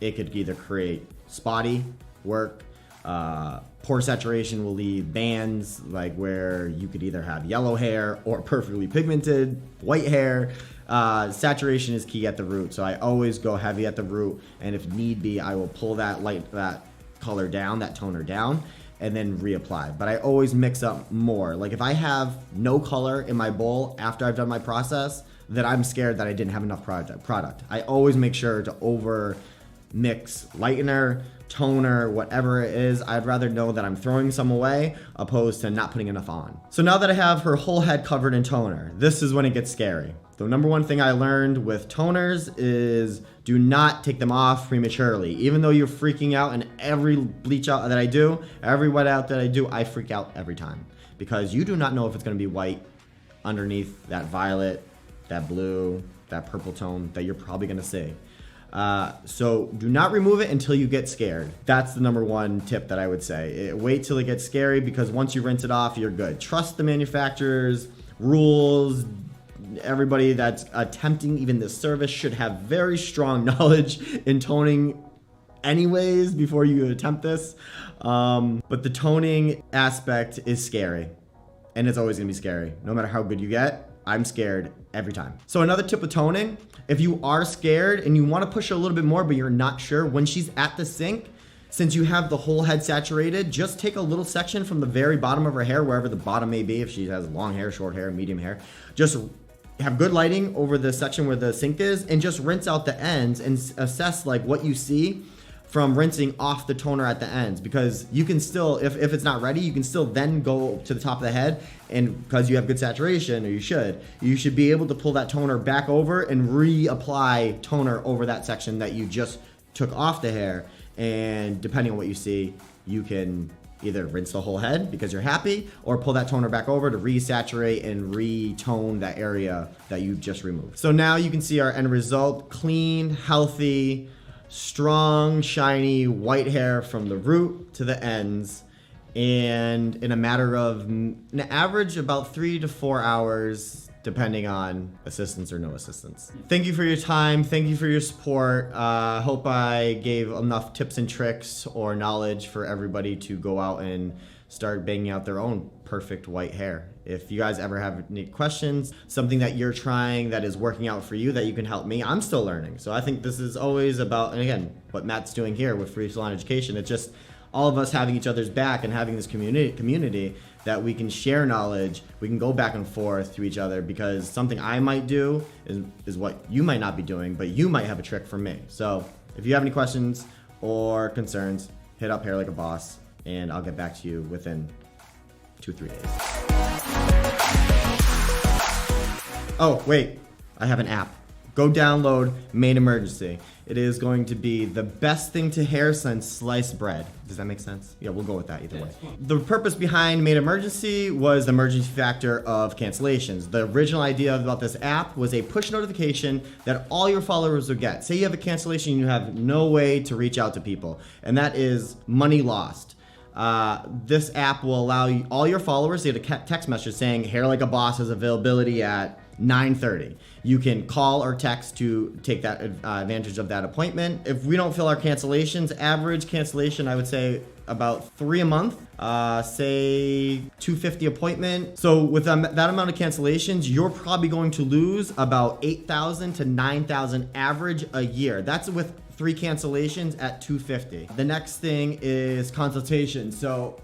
it could either create spotty work, poor saturation will leave bands like where you could either have yellow hair or perfectly pigmented white hair. Saturation is key at the root, so I always go heavy at the root, and if need be, I will pull that color down, that toner down, and then reapply. But I always mix up more. Like if I have no color in my bowl after I've done my process, then I'm scared that I didn't have enough product. I always make sure to over mix lightener, toner, whatever it is. I'd rather know that I'm throwing some away opposed to not putting enough on. So now that I have her whole head covered in toner, this is when it gets scary. The number one thing I learned with toners is do not take them off prematurely. Even though you're freaking out, and every bleach out that I do, every wet out that I do, I freak out every time, because you do not know if it's gonna be white underneath that violet, that blue, that purple tone that you're probably gonna see. So do not remove it until you get scared. That's the number one tip that I would say. Wait till it gets scary, because once you rinse it off, you're good. Trust the manufacturer's rules. Everybody that's attempting even this service should have very strong knowledge in toning anyways before you attempt this. But the toning aspect is scary, and it's always gonna be scary. No matter how good you get, I'm scared every time. So another tip with toning, if you are scared and you wanna push her a little bit more but you're not sure, when she's at the sink, since you have the whole head saturated, just take a little section from the very bottom of her hair, wherever the bottom may be, if she has long hair, short hair, medium hair, just have good lighting over the section where the sink is, and just rinse out the ends and assess like what you see from rinsing off the toner at the ends, because you can still, if it's not ready, you can still then go to the top of the head, and because you have good saturation, or you should be able to pull that toner back over and reapply toner over that section that you just took off the hair. And depending on what you see, you can either rinse the whole head because you're happy, or pull that toner back over to resaturate and retone that area that you just removed. So now you can see our end result: clean, healthy, strong, shiny white hair from the root to the ends, and in a matter of an average about 3 to 4 hours, depending on assistance or no assistance. Thank you for your time. Thank you for your support. Hope I gave enough tips and tricks or knowledge for everybody to go out and start banging out their own perfect white hair. If you guys ever have any questions, something that you're trying that is working out for you that you can help me, I'm still learning. So I think this is always about, and again, what Matt's doing here with Free Salon Education, it's just all of us having each other's back and having this community that we can share knowledge, we can go back and forth to each other, because something I might do is what you might not be doing, but you might have a trick for me. So if you have any questions or concerns, hit up Hair Like a Boss, and I'll get back to you within 2-3 days. Oh, wait, I have an app. go download Made Emergency. It is going to be the best thing to hair since sliced bread. Does that make sense? Yeah, we'll go with that either way. The purpose behind Made Emergency was the emergency factor of cancellations. The original idea about this app was a push notification that all your followers would get. Say you have a cancellation, you have no way to reach out to people, and that is money lost. This app will allow you, all your followers to get a text message saying Hair Like a Boss has availability at 9:30. You can call or text to take that advantage of that appointment. If we don't fill our cancellations, average cancellation, I would say about 3 a month, say 250 appointment. So with that amount of cancellations, you're probably going to lose about 8,000 to 9,000 average a year. That's with 3 cancellations at 250. The next thing is consultation. So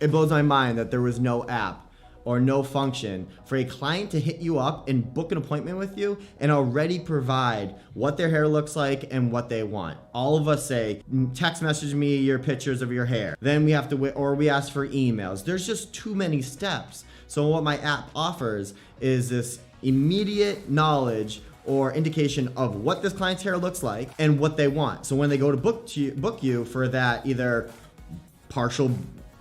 it blows my mind that there was no app or no function for a client to hit you up and book an appointment with you and already provide what their hair looks like and what they want. All of us say, text message me your pictures of your hair. Then we have to wait, or we ask for emails. There's just too many steps. So what my app offers is this immediate knowledge or indication of what this client's hair looks like and what they want. So when they go to book you for that either partial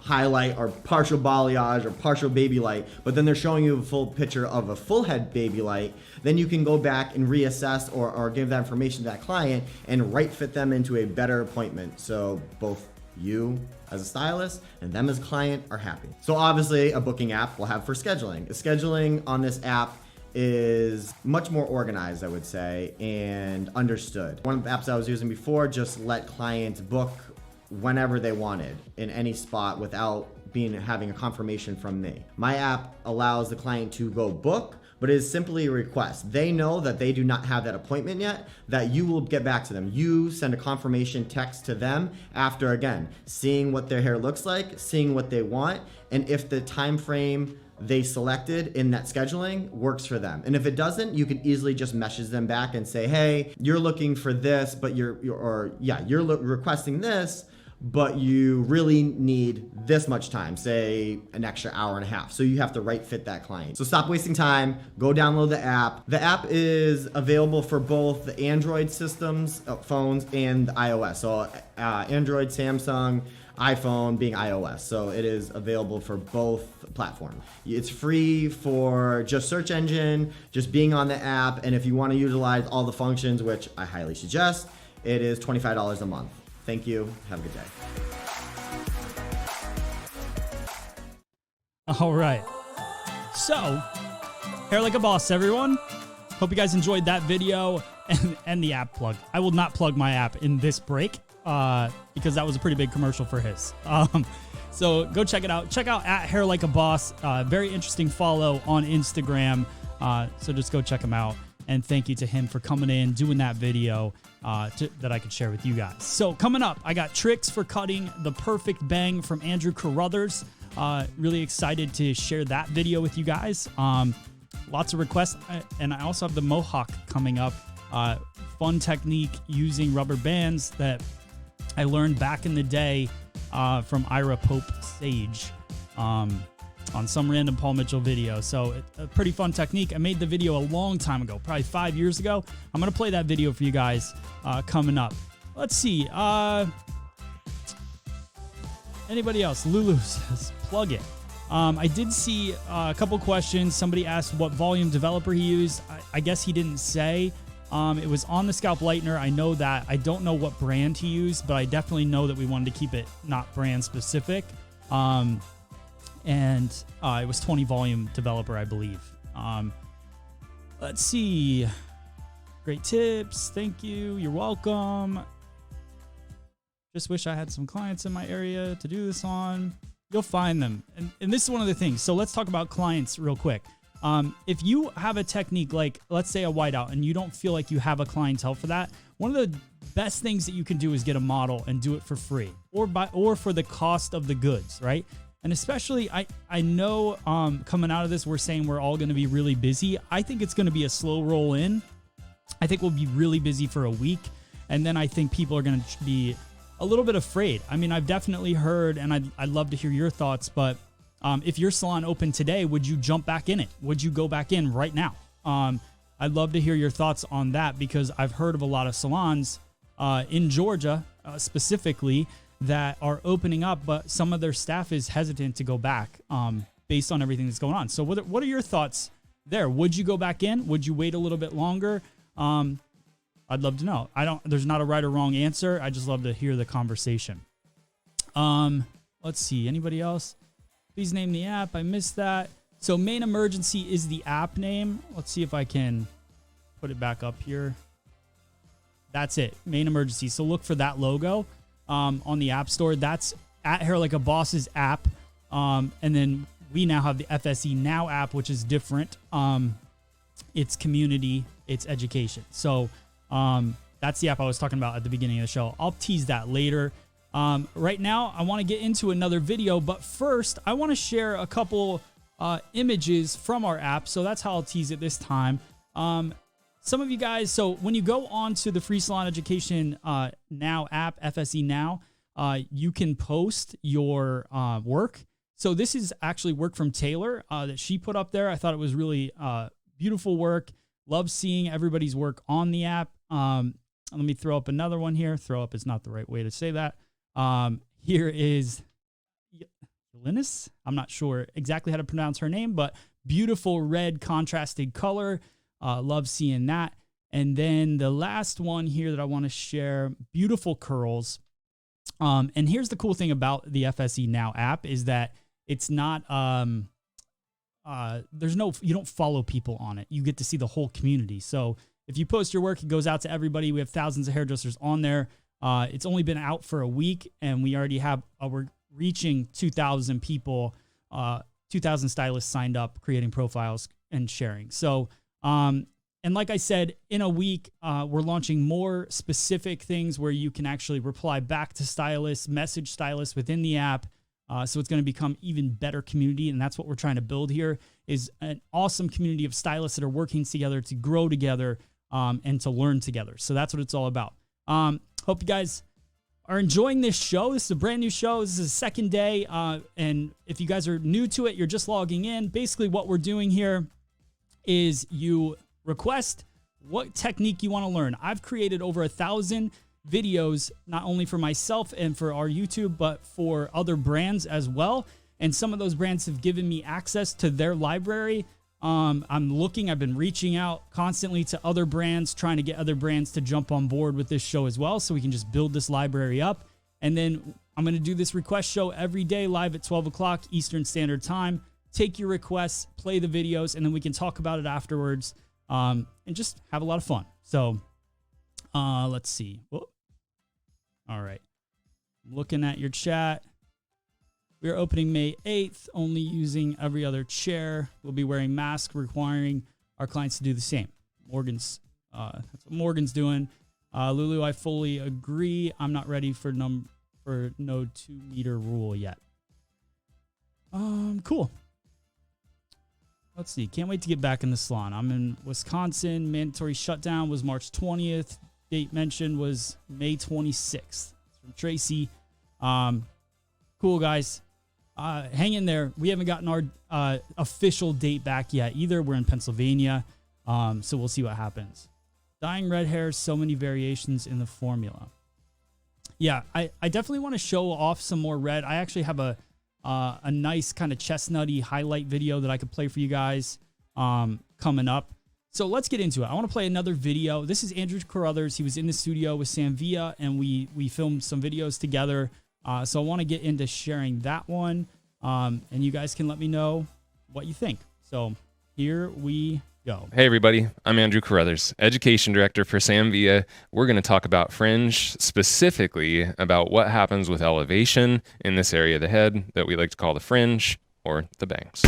highlight or partial balayage or partial baby light, but then they're showing you a full picture of a full head baby light, then you can go back and reassess or give that information to that client and right fit them into a better appointment. So both you as a stylist and them as a client are happy. So obviously a booking app will have for scheduling. The scheduling on this app is much more organized, I would say, and understood. One of the apps I was using before just let clients book whenever they wanted in any spot without having a confirmation from me. My app allows the client to go book, but it is simply a request. They know that they do not have that appointment yet, that you will get back to them. You send a confirmation text to them after, again, seeing what their hair looks like, seeing what they want, and if the time frame they selected in that scheduling works for them. And if it doesn't, you can easily just message them back and say, hey, you're looking for this, but you're requesting this, but you really need this much time, say an extra hour and a half. So you have to right fit that client. So stop wasting time, go download the app. The app is available for both the Android systems, phones, and the iOS. So Android, Samsung, iPhone being iOS. So it is available for both platforms. It's free for just search engine, just being on the app. And if you want to utilize all the functions, which I highly suggest, it is $25 a month. Thank you. Have a good day. All right. So, Hair Like a Boss, everyone. Hope you guys enjoyed that video and the app plug. I will not plug my app in this break because that was a pretty big commercial for his. So go check it out. Check out at Hair Like a Boss. Very interesting follow on Instagram. So just go check him out. And thank you to him for coming in, doing that video that I could share with you guys. So coming up, I got tricks for cutting the perfect bang from Andrew Carruthers. Really excited to share that video with you guys. Lots of requests. And I also have the Mohawk coming up. Fun technique using rubber bands that I learned back in the day from Ira Pope Sage. On some random Paul Mitchell video. So a pretty fun technique. I made the video a long time ago, probably 5 years ago. I'm going to play that video for you guys coming up. Let's see. Anybody else? Lulu says, plug it. I did see a couple questions. Somebody asked what volume developer he used. I guess he didn't say. It was on the Scalp Lightener. I know that. I don't know what brand he used, but I definitely know that we wanted to keep it not brand specific. And it was 20 volume developer, I believe. Let's see. Great tips. Thank you. You're welcome. Just wish I had some clients in my area to do this on. You'll find them. And this is one of the things. So let's talk about clients real quick. If you have a technique like, let's say a whiteout, and you don't feel like you have a clientele for that, one of the best things that you can do is get a model and do it for free or for the cost of the goods, right? And especially, I know coming out of this, we're saying we're all going to be really busy. I think it's going to be a slow roll in. I think we'll be really busy for a week. And then I think people are going to be a little bit afraid. I mean, I've definitely heard, and I'd love to hear your thoughts, but if your salon opened today, would you jump back in it? Would you go back in right now? I'd love to hear your thoughts on that, because I've heard of a lot of salons in Georgia specifically that are opening up, but some of their staff is hesitant to go back based on everything that's going on. So what are your thoughts there? Would you go back in? Would you wait a little bit longer? I'd love to know. There's not a right or wrong answer. I just love to hear the conversation. Let's see. Anybody else? Please name the app. I missed that. So Main Emergency is the app name. Let's see if I can put it back up here. That's it. Main Emergency. So look for that logo on the App Store. That's at Hair Like a Boss's app. And then we now have the FSE Now app, which is different. It's community, it's education. So that's the app I was talking about at the beginning of the show. I'll tease that later. Right now, I want to get into another video, but first, I want to share a couple images from our app. So that's how I'll tease it this time. Some of you guys, so when you go on to the Free Salon Education Now app, FSE Now, you can post your work. So this is actually work from Taylor that she put up there. I thought it was really beautiful work. Love seeing everybody's work on the app. Let me throw up another one here. Throw up is not the right way to say that. Here is Linus. I'm not sure exactly how to pronounce her name, but beautiful red contrasted color. Love seeing that. And then the last one here that I want to share, beautiful curls. And here's the cool thing about the FSE Now app is that it's not, you don't follow people on it. You get to see the whole community. So if you post your work, it goes out to everybody. We have thousands of hairdressers on there. It's only been out for a week, and we already have, we're reaching 2,000 people, 2,000 stylists signed up, creating profiles and sharing. So, and like I said, in a week, we're launching more specific things where you can actually reply back to stylists, message stylists within the app. So it's going to become even better community. And that's what we're trying to build here, is an awesome community of stylists that are working together to grow together and to learn together. So that's what it's all about. Hope you guys are enjoying this show. This is a brand new show. This is the second day. And if you guys are new to it, you're just logging in. Basically what we're doing here is you request what technique you want to learn. I've created over 1,000 videos, not only for myself and for our YouTube, but for other brands as well. And some of those brands have given me access to their library. I've been reaching out constantly to other brands, trying to get other brands to jump on board with this show as well, so we can just build this library up. And then I'm going to do this request show every day live at 12 o'clock Eastern Standard Time. Take your requests, play the videos, and then we can talk about it afterwards and just have a lot of fun. So let's see. Whoa. All right. Looking at your chat. We are opening May 8th, only using every other chair. We'll be wearing masks, requiring our clients to do the same. That's what Morgan's doing. Lulu, I fully agree. I'm not ready for no 2-meter rule yet. Cool. Let's see. Can't wait to get back in the salon. I'm in Wisconsin. Mandatory shutdown was March 20th. Date mentioned was May 26th. It's from Tracy. Cool, guys. Hang in there. We haven't gotten our official date back yet either. We're in Pennsylvania, so we'll see what happens. Dyeing red hair, so many variations in the formula. Yeah, I definitely want to show off some more red. I actually have a nice kind of chestnutty highlight video that I could play for you guys coming up. So let's get into it. I want to play another video. This is Andrew Carruthers. He was in the studio with Sam Villa, and we filmed some videos together. So I want to get into sharing that one, and you guys can let me know what you think. So here we go. Hey everybody, I'm Andrew Carruthers, Education Director for Sam Villa. We're going to talk about Fringe, specifically about what happens with elevation in this area of the head that we like to call the fringe or the bangs.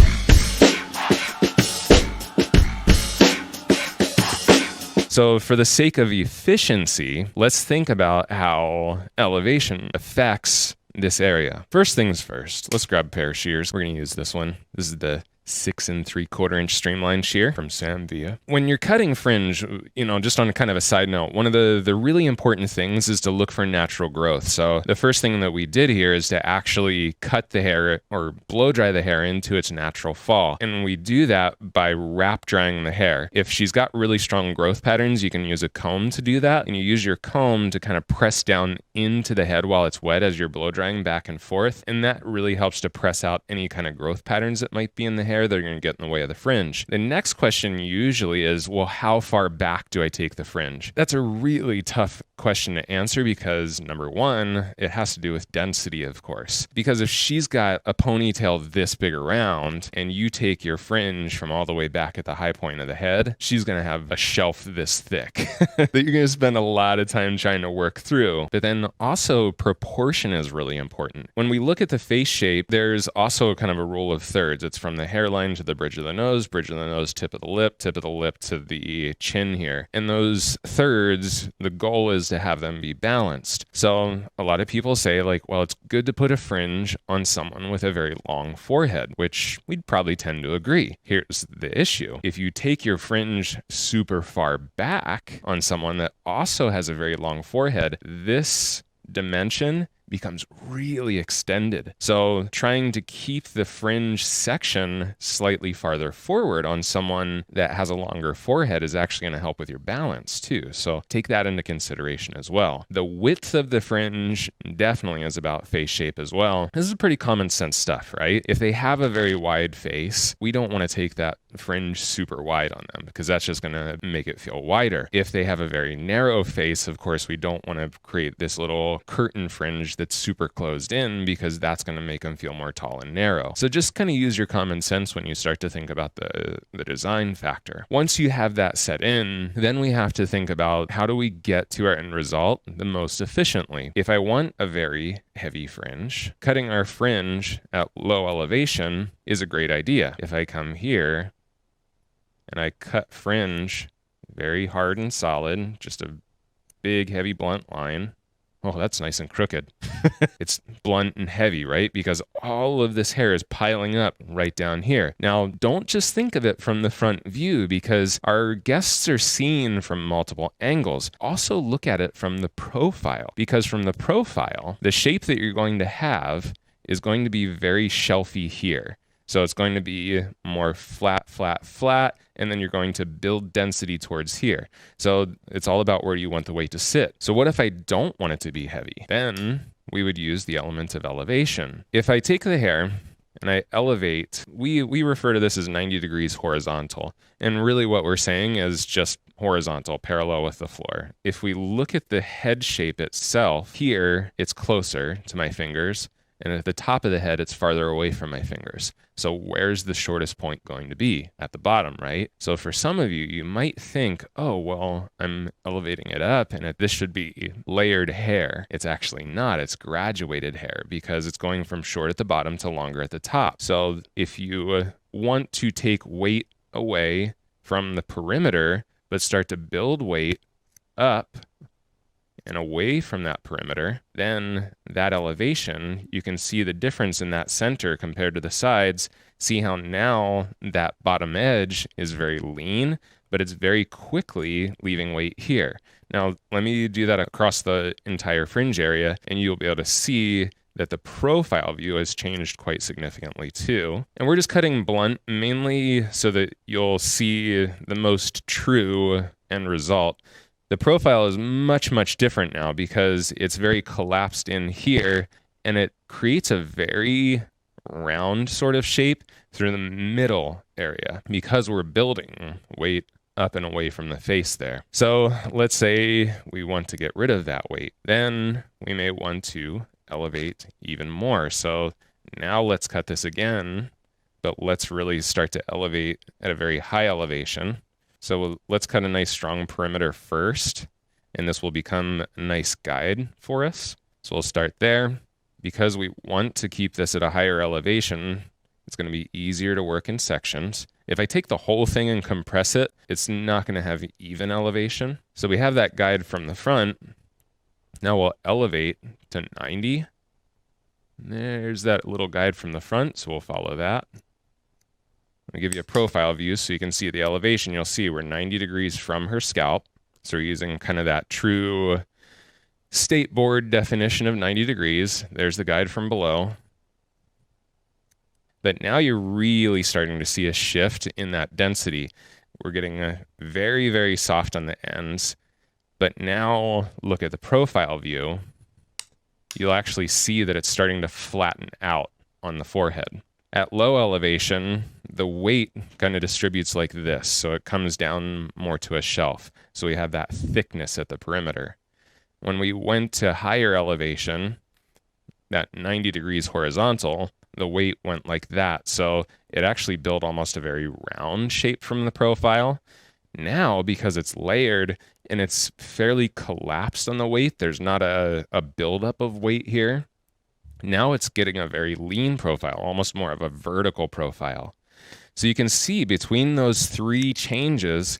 So for the sake of efficiency, let's think about how elevation affects this area. First things first, let's grab a pair of shears. We're going to use this one. This is the 6 3/4-inch streamline shear from Sam Villa. When you're cutting fringe, just on kind of a side note, one of the really important things is to look for natural growth. So the first thing that we did here is to actually cut the hair or blow dry the hair into its natural fall. And we do that by wrap drying the hair. If she's got really strong growth patterns, you can use a comb to do that. And you use your comb to kind of press down into the head while it's wet as you're blow drying back and forth. And that really helps to press out any kind of growth patterns that might be in the hair that are going to get in the way of the fringe. The next question usually is, well, how far back do I take the fringe? That's a really tough question to answer because, number one, it has to do with density, of course. Because if she's got a ponytail this big around and you take your fringe from all the way back at the high point of the head, she's going to have a shelf this thick that you're going to spend a lot of time trying to work through. But then also proportion is really important. When we look at the face shape, there's also kind of a rule of thirds. It's from the hairline to the bridge of the nose, tip of the lip to the chin here. And those thirds, the goal is to have them be balanced. So a lot of people say like, well, it's good to put a fringe on someone with a very long forehead, which we'd probably tend to agree. Here's the issue. If you take your fringe super far back on someone that also has a very long forehead, this dimension becomes really extended. So trying to keep the fringe section slightly farther forward on someone that has a longer forehead is actually going to help with your balance too. So take that into consideration as well. The width of the fringe definitely is about face shape as well. This is pretty common sense stuff, right? If they have a very wide face, we don't want to take that fringe super wide on them because that's just going to make it feel wider. If they have a very narrow face, of course, we don't want to create this little curtain fringe that's super closed in because that's going to make them feel more tall and narrow. So just kind of use your common sense when you start to think about the design factor. Once you have that set in, then we have to think about how do we get to our end result the most efficiently. If I want a very heavy fringe, cutting our fringe at low elevation is a great idea. If I come here and I cut fringe very hard and solid, just a big heavy blunt line. Oh, that's nice and crooked. It's blunt and heavy, right? Because all of this hair is piling up right down here. Now, don't just think of it from the front view because our guests are seen from multiple angles. Also look at it from the profile because from the profile, the shape that you're going to have is going to be very shelfy here. So it's going to be more flat, flat, flat, and then you're going to build density towards here. So it's all about where you want the weight to sit. So what if I don't want it to be heavy? Then we would use the element of elevation. If I take the hair and I elevate, we refer to this as 90 degrees horizontal. And really what we're saying is just horizontal, parallel with the floor. If we look at the head shape itself, here it's closer to my fingers. And at the top of the head, it's farther away from my fingers. So where's the shortest point going to be? At the bottom, right? So for some of you, you might think, oh, well, I'm elevating it up and this should be layered hair. It's actually not. It's graduated hair because it's going from short at the bottom to longer at the top. So if you want to take weight away from the perimeter, but start to build weight up and away from that perimeter, then that elevation, you can see the difference in that center compared to the sides. See how now that bottom edge is very lean, but it's very quickly leaving weight here. Now, let me do that across the entire fringe area, and you'll be able to see that the profile view has changed quite significantly too. And we're just cutting blunt mainly so that you'll see the most true end result. The profile is much, much different now because it's very collapsed in here and it creates a very round sort of shape through the middle area because we're building weight up and away from the face there. So let's say we want to get rid of that weight. Then we may want to elevate even more. So now let's cut this again, but let's really start to elevate at a very high elevation. So let's cut a nice strong perimeter first, and this will become a nice guide for us. So we'll start there. Because we want to keep this at a higher elevation, it's going to be easier to work in sections. If I take the whole thing and compress it, it's not going to have even elevation. So we have that guide from the front. Now we'll elevate to 90. There's that little guide from the front, so we'll follow that. I'll give you a profile view so you can see the elevation. You'll see we're 90 degrees from her scalp. So we're using kind of that true state board definition of 90 degrees. There's the guide from below. But now you're really starting to see a shift in that density. We're getting a very, very soft on the ends. But now look at the profile view. You'll actually see that it's starting to flatten out on the forehead. At low elevation, the weight kind of distributes like this. So it comes down more to a shelf. So we have that thickness at the perimeter. When we went to higher elevation, that 90 degrees horizontal, the weight went like that. So it actually built almost a very round shape from the profile. Now, because it's layered and it's fairly collapsed on the weight, there's not a buildup of weight here. Now it's getting a very lean profile, almost more of a vertical profile. So you can see between those three changes,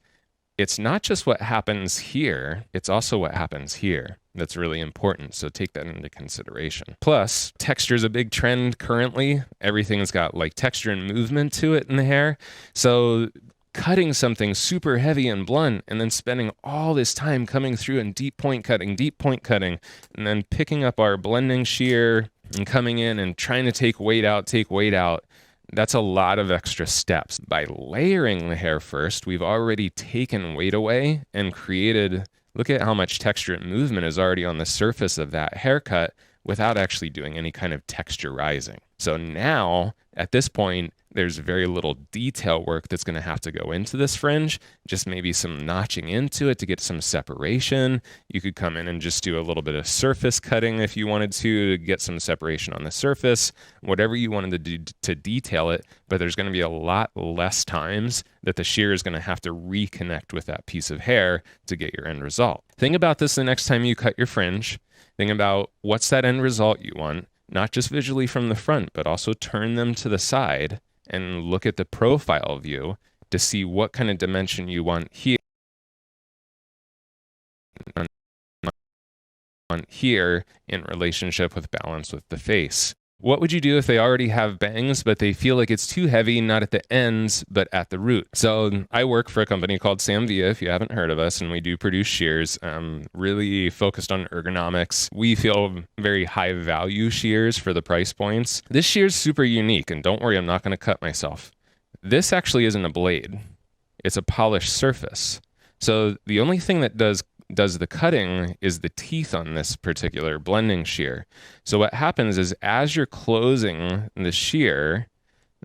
it's not just what happens here, it's also what happens here. That's really important, so take that into consideration. Plus, texture is a big trend currently. Everything's got like texture and movement to it in the hair. So cutting something super heavy and blunt and then spending all this time coming through and deep point cutting, and then picking up our blending shear and coming in and trying to take weight out, that's a lot of extra steps. By layering the hair first, we've already taken weight away and created, look at how much texture and movement is already on the surface of that haircut without actually doing any kind of texturizing. So now, at this point, there's very little detail work that's going to have to go into this fringe, just maybe some notching into it to get some separation. You could come in and just do a little bit of surface cutting if you wanted to get some separation on the surface, whatever you wanted to do to detail it, but there's going to be a lot less times that the shear is going to have to reconnect with that piece of hair to get your end result. Think about this the next time you cut your fringe. Think about what's that end result you want, not just visually from the front, but also turn them to the side and look at the profile view to see what kind of dimension you want here in relationship with balance with the face. What would you do if they already have bangs, but they feel like it's too heavy, not at the ends, but at the root? So I work for a company called Samvia, if you haven't heard of us, and we do produce shears, really focused on ergonomics. We feel very high value shears for the price points. This shear is super unique, and don't worry, I'm not going to cut myself. This actually isn't a blade. It's a polished surface. So the only thing that does the cutting is the teeth on this particular blending shear. So what happens is as you're closing the shear,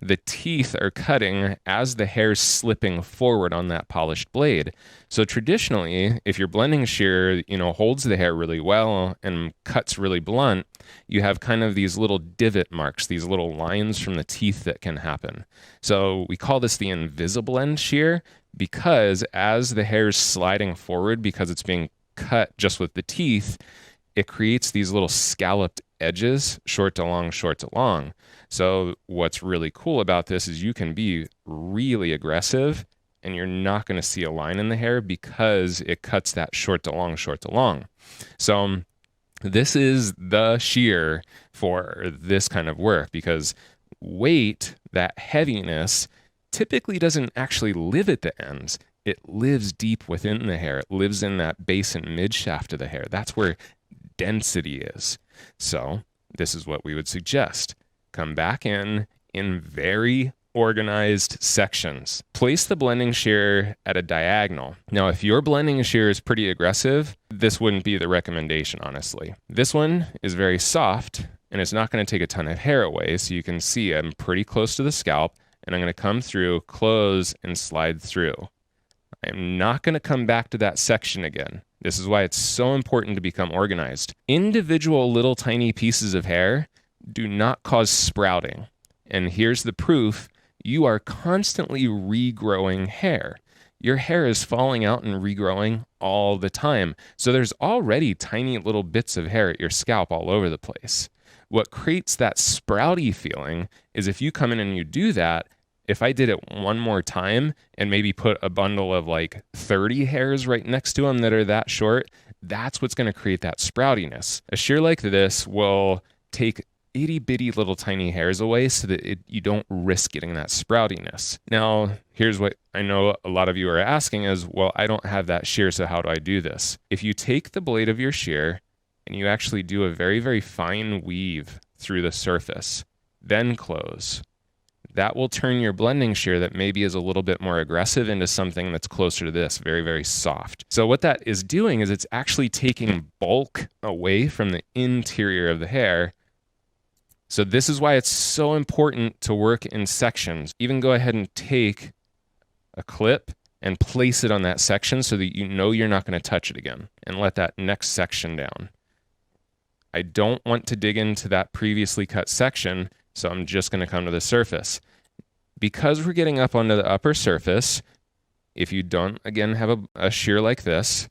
the teeth are cutting as the hair's slipping forward on that polished blade. So traditionally, if your blending shear, holds the hair really well and cuts really blunt, you have kind of these little divot marks, these little lines from the teeth that can happen. So we call this the invisible end shear because as the hair is sliding forward, because it's being cut just with the teeth, it creates these little scalloped edges, short to long. So what's really cool about this is you can be really aggressive and you're not going to see a line in the hair because it cuts that short to long. So this is the shear for this kind of work because weight, that heaviness, typically doesn't actually live at the ends. It lives deep within the hair. It lives in that base and mid shaft of the hair. That's where density is. So this is what we would suggest. Come back in very organized sections. Place the blending shear at a diagonal. Now, if your blending shear is pretty aggressive, this wouldn't be the recommendation, honestly. This one is very soft, and it's not going to take a ton of hair away, so you can see I'm pretty close to the scalp, and I'm going to come through, close, and slide through. I'm not going to come back to that section again. This is why it's so important to become organized. Individual little tiny pieces of hair do not cause sprouting. And here's the proof. You are constantly regrowing hair. Your hair is falling out and regrowing all the time. So there's already tiny little bits of hair at your scalp all over the place. What creates that sprouty feeling is if you come in and you do that, if I did it one more time and maybe put a bundle of like 30 hairs right next to them that are that short, that's what's going to create that sproutiness. A shear like this will take itty bitty little tiny hairs away so that you don't risk getting that sproutiness. Now, here's what I know a lot of you are asking is, well, I don't have that shear, so how do I do this? If you take the blade of your shear and you actually do a very, very fine weave through the surface, then close, that will turn your blending shear that maybe is a little bit more aggressive into something that's closer to this, very, very soft. So what that is doing is it's actually taking bulk away from the interior of the hair. So this is why it's so important to work in sections. Even go ahead and take a clip and place it on that section so that you know you're not going to touch it again, and let that next section down. I don't want to dig into that previously cut section, so I'm just going to come to the surface. Because we're getting up onto the upper surface, if you don't, again, have a shear like this,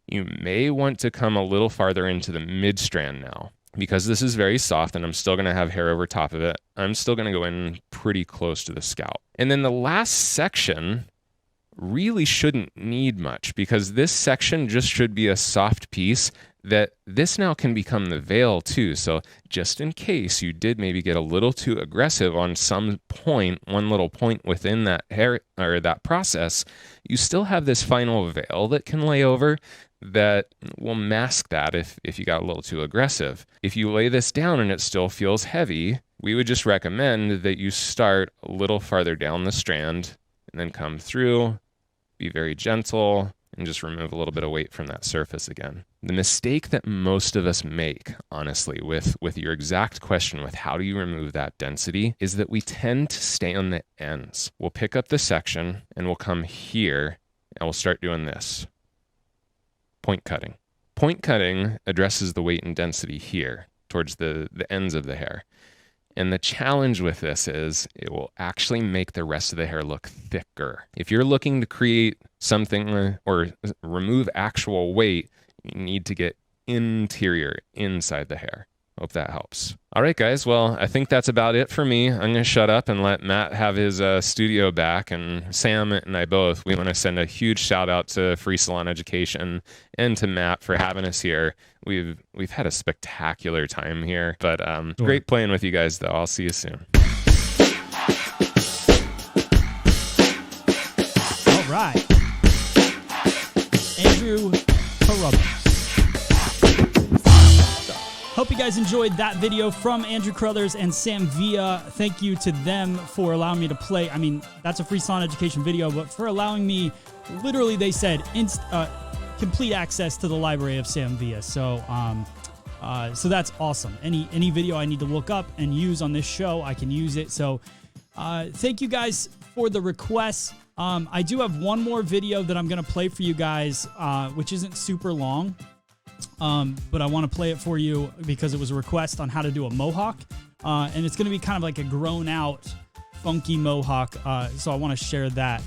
you may want to come a little farther into the mid-strand now. Because this is very soft and I'm still going to have hair over top of it, I'm still going to go in pretty close to the scalp. And then the last section really shouldn't need much, because this section just should be a soft piece that this now can become the veil too. So just in case you did maybe get a little too aggressive on some point, one little point within that hair or that process, you still have this final veil that can lay over that will mask that if you got a little too aggressive. If you lay this down and it still feels heavy, we would just recommend that you start a little farther down the strand and then come through, be very gentle, and just remove a little bit of weight from that surface again. The mistake that most of us make, honestly, with your exact question with how do you remove that density, is that we tend to stay on the ends. We'll pick up the section and we'll come here and we'll start doing this. Point cutting. Point cutting addresses the weight and density here towards the ends of the hair. And the challenge with this is it will actually make the rest of the hair look thicker. If you're looking to create something or remove actual weight, you need to get interior inside the hair. Hope that helps. All right, guys. Well, I think that's about it for me. I'm going to shut up and let Matt have his studio back. And Sam and I both, we want to send a huge shout out to Free Salon Education and to Matt for having us here. We've had a spectacular time here, but great playing with you guys, though. I'll see you soon. All right. Andrew Carruthers. Hope you guys enjoyed that video from Andrew Carruthers and Sam Villa. Thank you to them for allowing me to play. I mean, that's a Free Salon Education video, but for allowing me, literally they said complete access to the library of Sam Villa. So that's awesome. Any video I need to look up and use on this show, I can use it. So thank you guys for the requests. I do have one more video that I'm going to play for you guys, which isn't super long. But I want to play it for you because it was a request on how to do a Mohawk. And it's going to be kind of like a grown out, funky Mohawk. So I want to share that.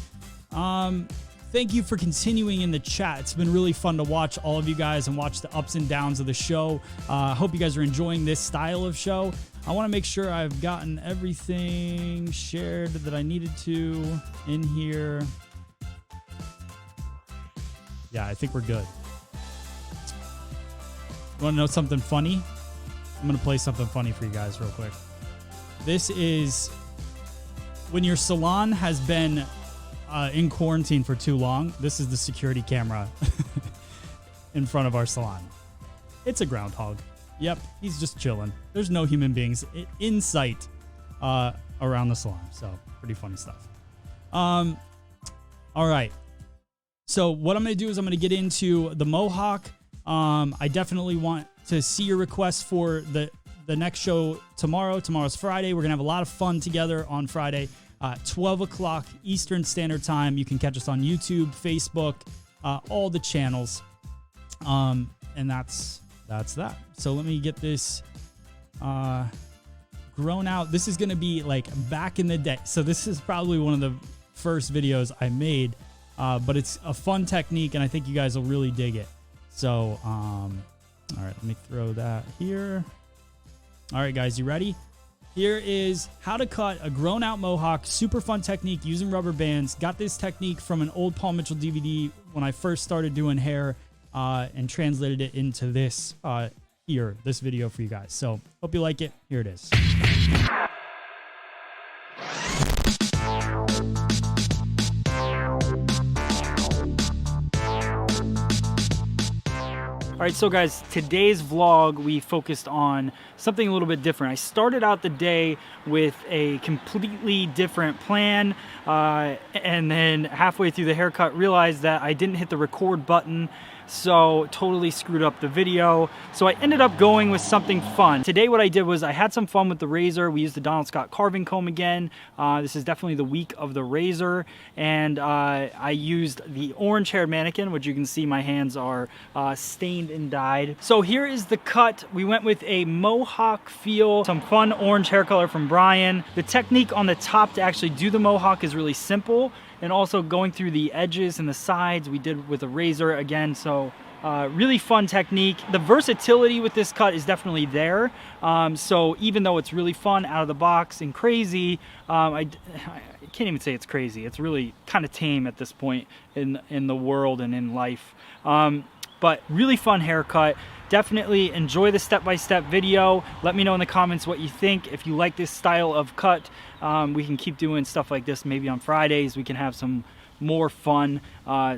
Thank you for continuing in the chat. It's been really fun to watch all of you guys and watch the ups and downs of the show. I hope you guys are enjoying this style of show. I want to make sure I've gotten everything shared that I needed to in here. Yeah, I think we're good. You want to know something funny? I'm going to play something funny for you guys real quick. This is when your salon has been in quarantine for too long. This is the security camera in front of our salon. It's a groundhog. Yep, he's just chilling. There's no human beings in sight around the salon. So pretty funny stuff. All right. So what I'm going to do is I'm going to get into the Mohawk. I definitely want to see your requests for the next show tomorrow. Tomorrow's Friday. We're going to have a lot of fun together on Friday, 12 o'clock Eastern Standard Time. You can catch us on YouTube, Facebook, all the channels. And that's that. So let me get this grown out. This is going to be like back in the day. So this is probably one of the first videos I made, but it's a fun technique, and I think you guys will really dig it. So, all right, let me throw that here. All right, guys, you ready? Here is how to cut a grown-out Mohawk. Super fun technique using rubber bands. Got this technique from an old Paul Mitchell DVD when I first started doing hair, and translated it into this here, this video for you guys. So hope you like it. Here it is. All right, so guys, today's vlog, we focused on something a little bit different. I started out the day with a completely different plan, and then halfway through the haircut, realized that I didn't hit the record button, so totally screwed up the video. So I ended up going with something fun. Today what I did was I had some fun with the razor. We used the Donald Scott carving comb again. This is definitely the week of the razor, and I used the orange haired mannequin, which you can see my hands are stained and dyed. So here is the cut. We went with a Mohawk feel, some fun orange hair color from Brian. The technique on the top to actually do the Mohawk is really simple, and also going through the edges and the sides we did with a razor again. So really fun technique. The versatility with this cut is definitely there. So even though it's really fun out of the box and crazy, I can't even say it's crazy. It's really kind of tame at this point in the world and in life. But really fun haircut. Definitely enjoy the step-by-step video. Let me know in the comments what you think. If you like this style of cut, we can keep doing stuff like this. Maybe on Fridays we can have some more fun.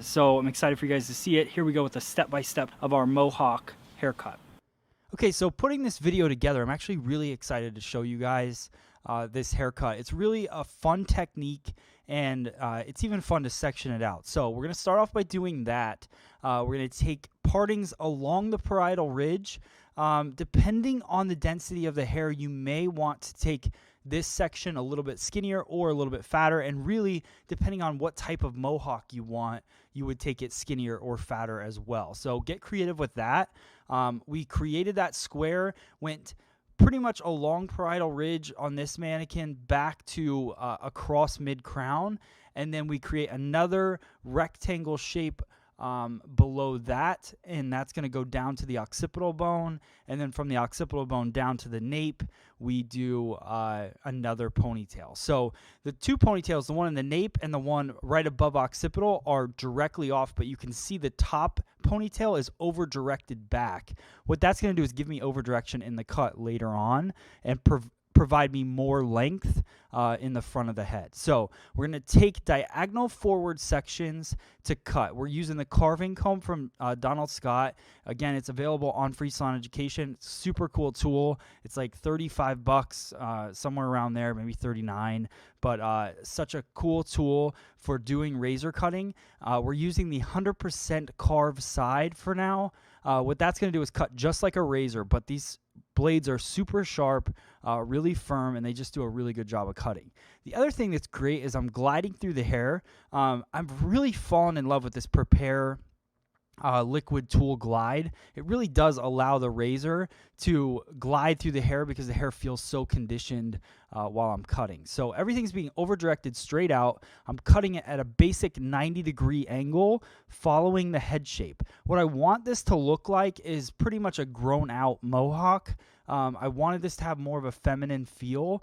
So I'm excited for you guys to see it. Here we go with the step-by-step of our Mohawk haircut. Okay, so putting this video together, I'm actually really excited to show you guys this haircut. It's really a fun technique, and it's even fun to section it out. So we're going to start off by doing that. We're going to take partings along the parietal ridge. Depending on the density of the hair, you may want to take this section a little bit skinnier or a little bit fatter, and really depending on what type of Mohawk you want, you would take it skinnier or fatter as well. So get creative with that. We created that square, went pretty much along parietal ridge on this mannequin back to across mid-crown, and then we create another rectangle shape below that, and that's going to go down to the occipital bone, and then from the occipital bone down to the nape, we do another ponytail. So the two ponytails, the one in the nape and the one right above occipital, are directly off, but you can see the top ponytail is over directed back. What that's going to do is give me over direction in the cut later on and provide me more length in the front of the head. So we're going to take diagonal forward sections to cut. We're using the carving comb from Donald Scott. Again, it's available on Free Salon Education. Super cool tool. It's like $35, somewhere around there, maybe 39, but such a cool tool for doing razor cutting. We're using the 100% carved side for now. What that's going to do is cut just like a razor, but these blades are super sharp, really firm, and they just do a really good job of cutting. The other thing that's great is I'm gliding through the hair. I've really fallen in love with this Prepare liquid tool glide. It really does allow the razor to glide through the hair because the hair feels so conditioned while I'm cutting. So everything's being over directed straight out. I'm cutting it at a basic 90-degree angle following the head shape. What I want this to look like is pretty much a grown out Mohawk. I wanted this to have more of a feminine feel.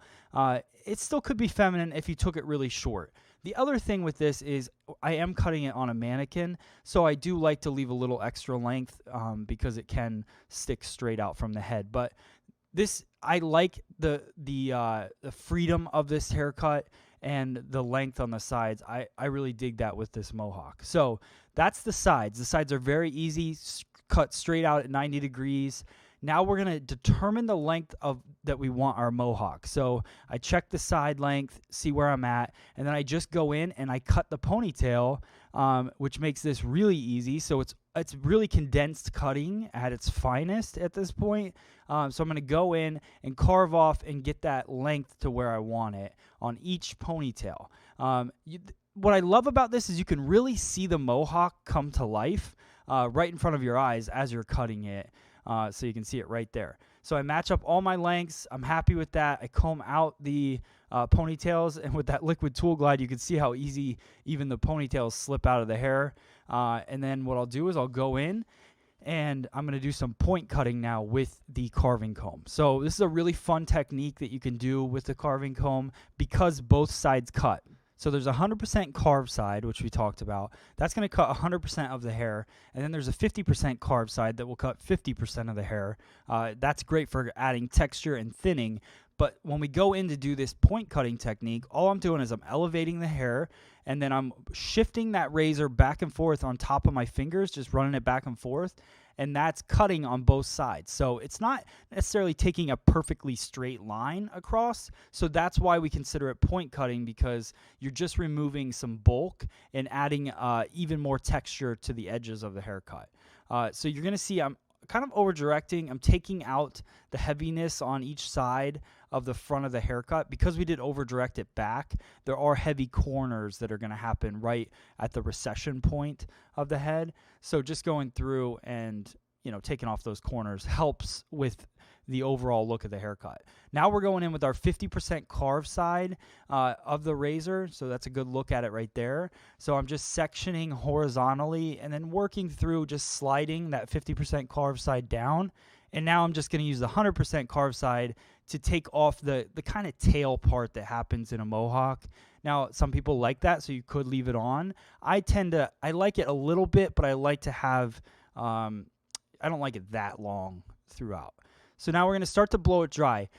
It still could be feminine if you took it really short. The other thing with this is I am cutting it on a mannequin, so I do like to leave a little extra length because it can stick straight out from the head. But this, I like the freedom of this haircut and the length on the sides. I really dig that with this Mohawk. So that's the sides. The sides are very easy, cut straight out at 90 degrees. Now we're going to determine the length of that we want our Mohawk. So I check the side length, see where I'm at, and then I just go in and I cut the ponytail, which makes this really easy. So it's really condensed cutting at its finest at this point. So I'm going to go in and carve off and get that length to where I want it on each ponytail. What I love about this is you can really see the Mohawk come to life right in front of your eyes as you're cutting it. So you can see it right there. So I match up all my lengths. I'm happy with that. I comb out the ponytails, and with that liquid tool glide, you can see how easy even the ponytails slip out of the hair. And then what I'll do is I'll go in, and I'm going to do some point cutting now with the carving comb. So this is a really fun technique that you can do with the carving comb because both sides cut. So there's 100% carved side, which we talked about. That's going to cut 100% of the hair. And then there's a 50% carved side that will cut 50% of the hair. That's great for adding texture and thinning. But when we go in to do this point cutting technique, all I'm doing is I'm elevating the hair, and then I'm shifting that razor back and forth on top of my fingers, just running it back and forth. And that's cutting on both sides. So it's not necessarily taking a perfectly straight line across. So that's why we consider it point cutting, because you're just removing some bulk and adding even more texture to the edges of the haircut. So you're going to see I'm kind of over directing. I'm taking out the heaviness on each side of the front of the haircut. Because we did over direct it back, there are heavy corners that are going to happen right at the recession point of the head. So just going through and, you know, taking off those corners helps with the overall look of the haircut. Now we're going in with our 50% carved side of the razor. So that's a good look at it right there. So I'm just sectioning horizontally and then working through, just sliding that 50% carved side down. And now I'm just going to use the 100% carved side to take off the kind of tail part that happens in a Mohawk. Now, some people like that, so you could leave it on. I like it a little bit, but I like to have, I don't like it that long throughout. So now we're going to start to blow it dry.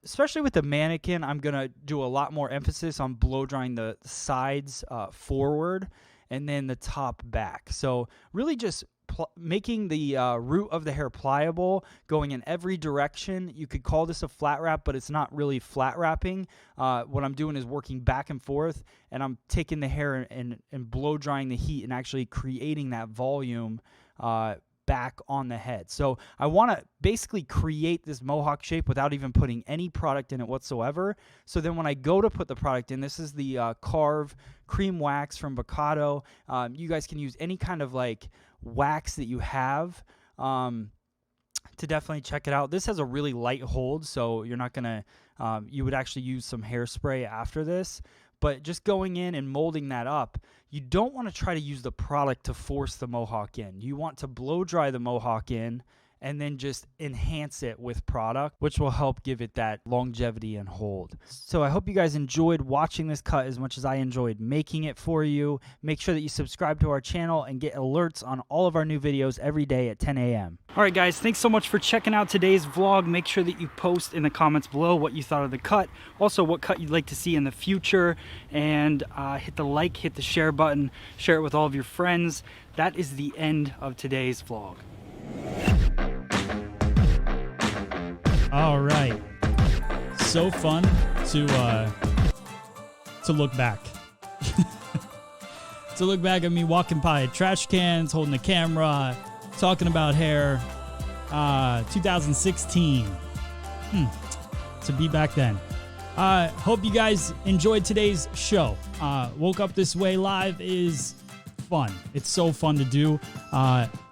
Especially with the mannequin, I'm going to do a lot more emphasis on blow drying the sides forward and then the top back. So really just making the root of the hair pliable, going in every direction. You could call this a flat wrap, but it's not really flat wrapping. What I'm doing is working back and forth, and I'm taking the hair and blow drying the heat and actually creating that volume back on the head. So I want to basically create this Mohawk shape without even putting any product in it whatsoever. So then when I go to put the product in, this is the Carve Cream Wax from Bocado. You guys can use any kind of like wax that you have to definitely check it out. This has a really light hold, so you're not going to, you would actually use some hairspray after this. But just going in and molding that up, you don't want to try to use the product to force the Mohawk in. You want to blow dry the Mohawk in and then just enhance it with product, which will help give it that longevity and hold. So I hope you guys enjoyed watching this cut as much as I enjoyed making it for you. Make sure that you subscribe to our channel and get alerts on all of our new videos every day at 10 a.m. All right, guys, thanks so much for checking out today's vlog. Make sure that you post in the comments below what you thought of the cut, also what cut you'd like to see in the future, and hit the like, hit the share button, share it with all of your friends. That is the end of today's vlog. All right, so fun to look back. To look back at me walking by trash cans, holding the camera, talking about hair. 2016. To be back then. Hope you guys enjoyed today's show. Woke Up This Way Live is fun. It's so fun to do.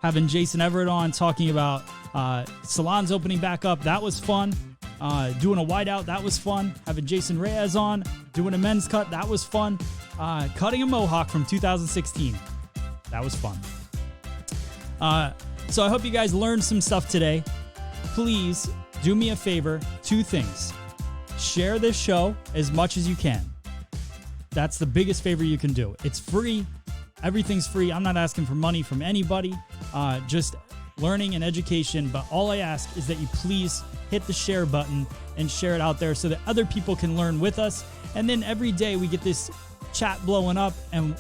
Having Jason Everett on talking about Salon's opening back up, that was fun. Doing a whiteout, that was fun. Having Jason Reyes on, doing a men's cut, that was fun. Cutting a Mohawk from 2016, that was fun. So I hope you guys learned some stuff today. Please do me a favor, 2 things. Share this show as much as you can. That's the biggest favor you can do. It's free. Everything's free. I'm not asking for money from anybody. Just learning and education. But all I ask is that you please hit the share button and share it out there so that other people can learn with us. And then every day we get this chat blowing up and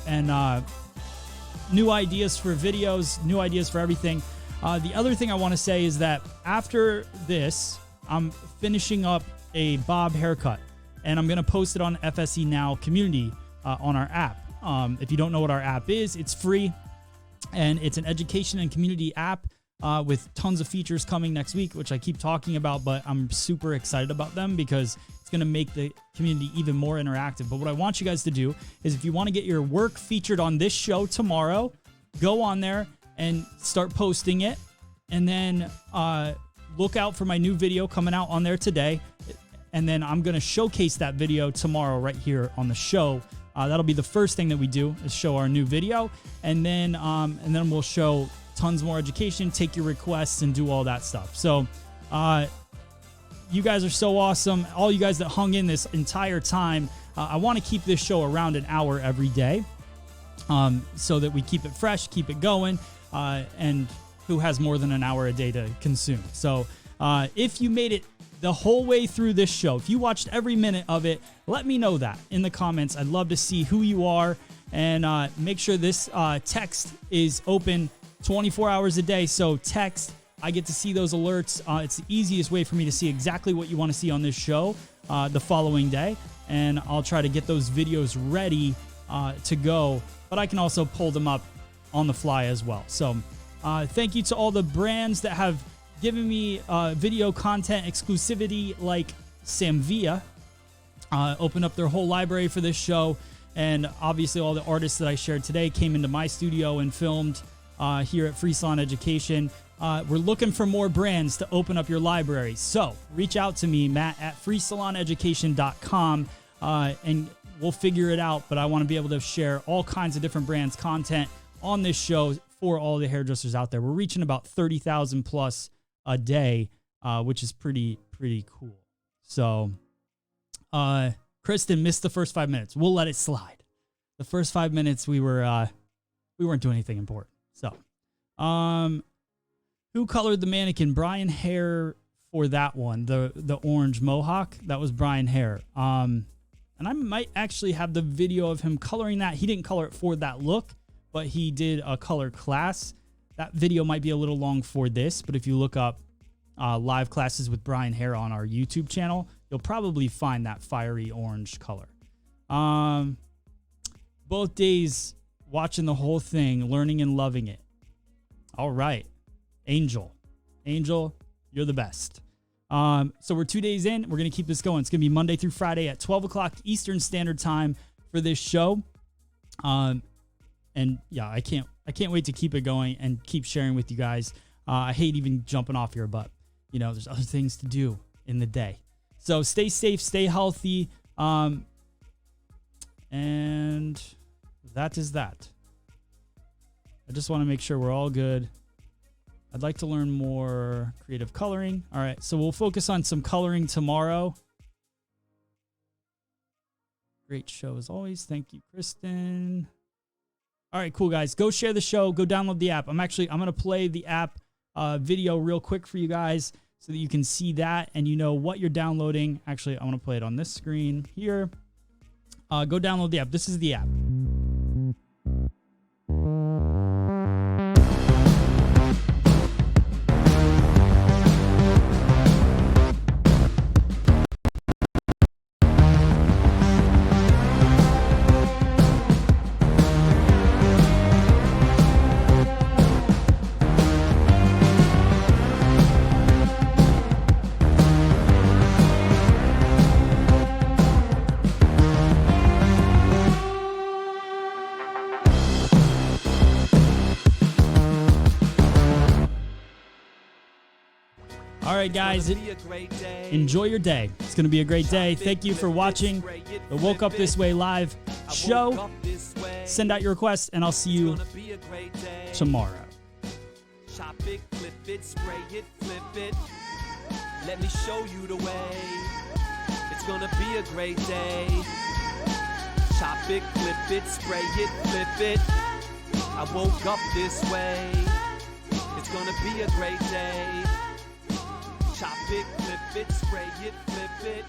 new ideas for videos, new ideas for everything. The other thing I want to say is that after this, I'm finishing up a bob haircut, and I'm going to post it on FSE Now community on our app. If you don't know what our app is, it's free, and it's an education and community app with tons of features coming next week, which I keep talking about, but I'm super excited about them because it's going to make the community even more interactive. But what I want you guys to do is if you want to get your work featured on this show tomorrow, go on there and start posting it, and then look out for my new video coming out on there today, and then I'm going to showcase that video tomorrow right here on the show. That'll be the first thing that we do is show our new video, and then we'll show tons more education, take your requests, and do all that stuff. So You guys are so awesome. All you guys that hung in this entire time. I want to keep this show around an hour every day so that we keep it fresh, keep it going, and who has more than an hour a day to consume. So if you made it the whole way through this show, if you watched every minute of it, let me know that in the comments. I'd love to see who you are, and make sure this text is open 24 hours a day. So text, I get to see those alerts. It's the easiest way for me to see exactly what you want to see on this show the following day, and I'll try to get those videos ready to go, but I can also pull them up on the fly as well. So thank you to all the brands that have given me video content exclusivity, like Samvia, opened up their whole library for this show. And obviously all the artists that I shared today came into my studio and filmed here at Free Salon Education. We're looking for more brands to open up your library. So reach out to me, Matt, at freesaloneducation.com, and we'll figure it out. But I want to be able to share all kinds of different brands' content on this show for all the hairdressers out there. We're reaching about 30,000 plus a day, which is pretty cool. So Kristen missed the first 5 minutes. We'll let it slide. The first 5 minutes we weren't doing anything important. So who colored the mannequin? Brian Hare for that one, the orange Mohawk. That was Brian Hare. And I might actually have the video of him coloring that. He didn't color it for that look, but he did a color class. That video might be a little long for this, but if you look up live classes with Brian Hare on our YouTube channel, you'll probably find that fiery orange color. Both days watching the whole thing, learning and loving it. All right. Angel, you're the best. So we're 2 days in. We're going to keep this going. It's going to be Monday through Friday at 12 o'clock Eastern Standard Time for this show. And yeah, I can't wait to keep it going and keep sharing with you guys. I hate even jumping off here, but you know, there's other things to do in the day. So stay safe, stay healthy. And that is that. I just want to make sure we're all good. I'd like to learn more creative coloring. All right, so we'll focus on some coloring tomorrow. Great show as always. Thank you, Kristen. All right, cool, guys. Go share the show. Go download the app. I'm going to play the app video real quick for you guys so that you can see that and you know what you're downloading. Actually, I want to play it on this screen here. Go download the app. This is the app. All right, guys, enjoy your day. It's going to be a great day. Thank you for watching the Woke Up This Way live show. Send out your requests, and I'll see you tomorrow. Chop it, clip it, spray it, flip it. Let me show you the way. It's gonna be a great day. Chop it, clip it, spray it, flip it. I woke up this way. It's gonna be a great day. Chop it, clip it, spray it, flip it.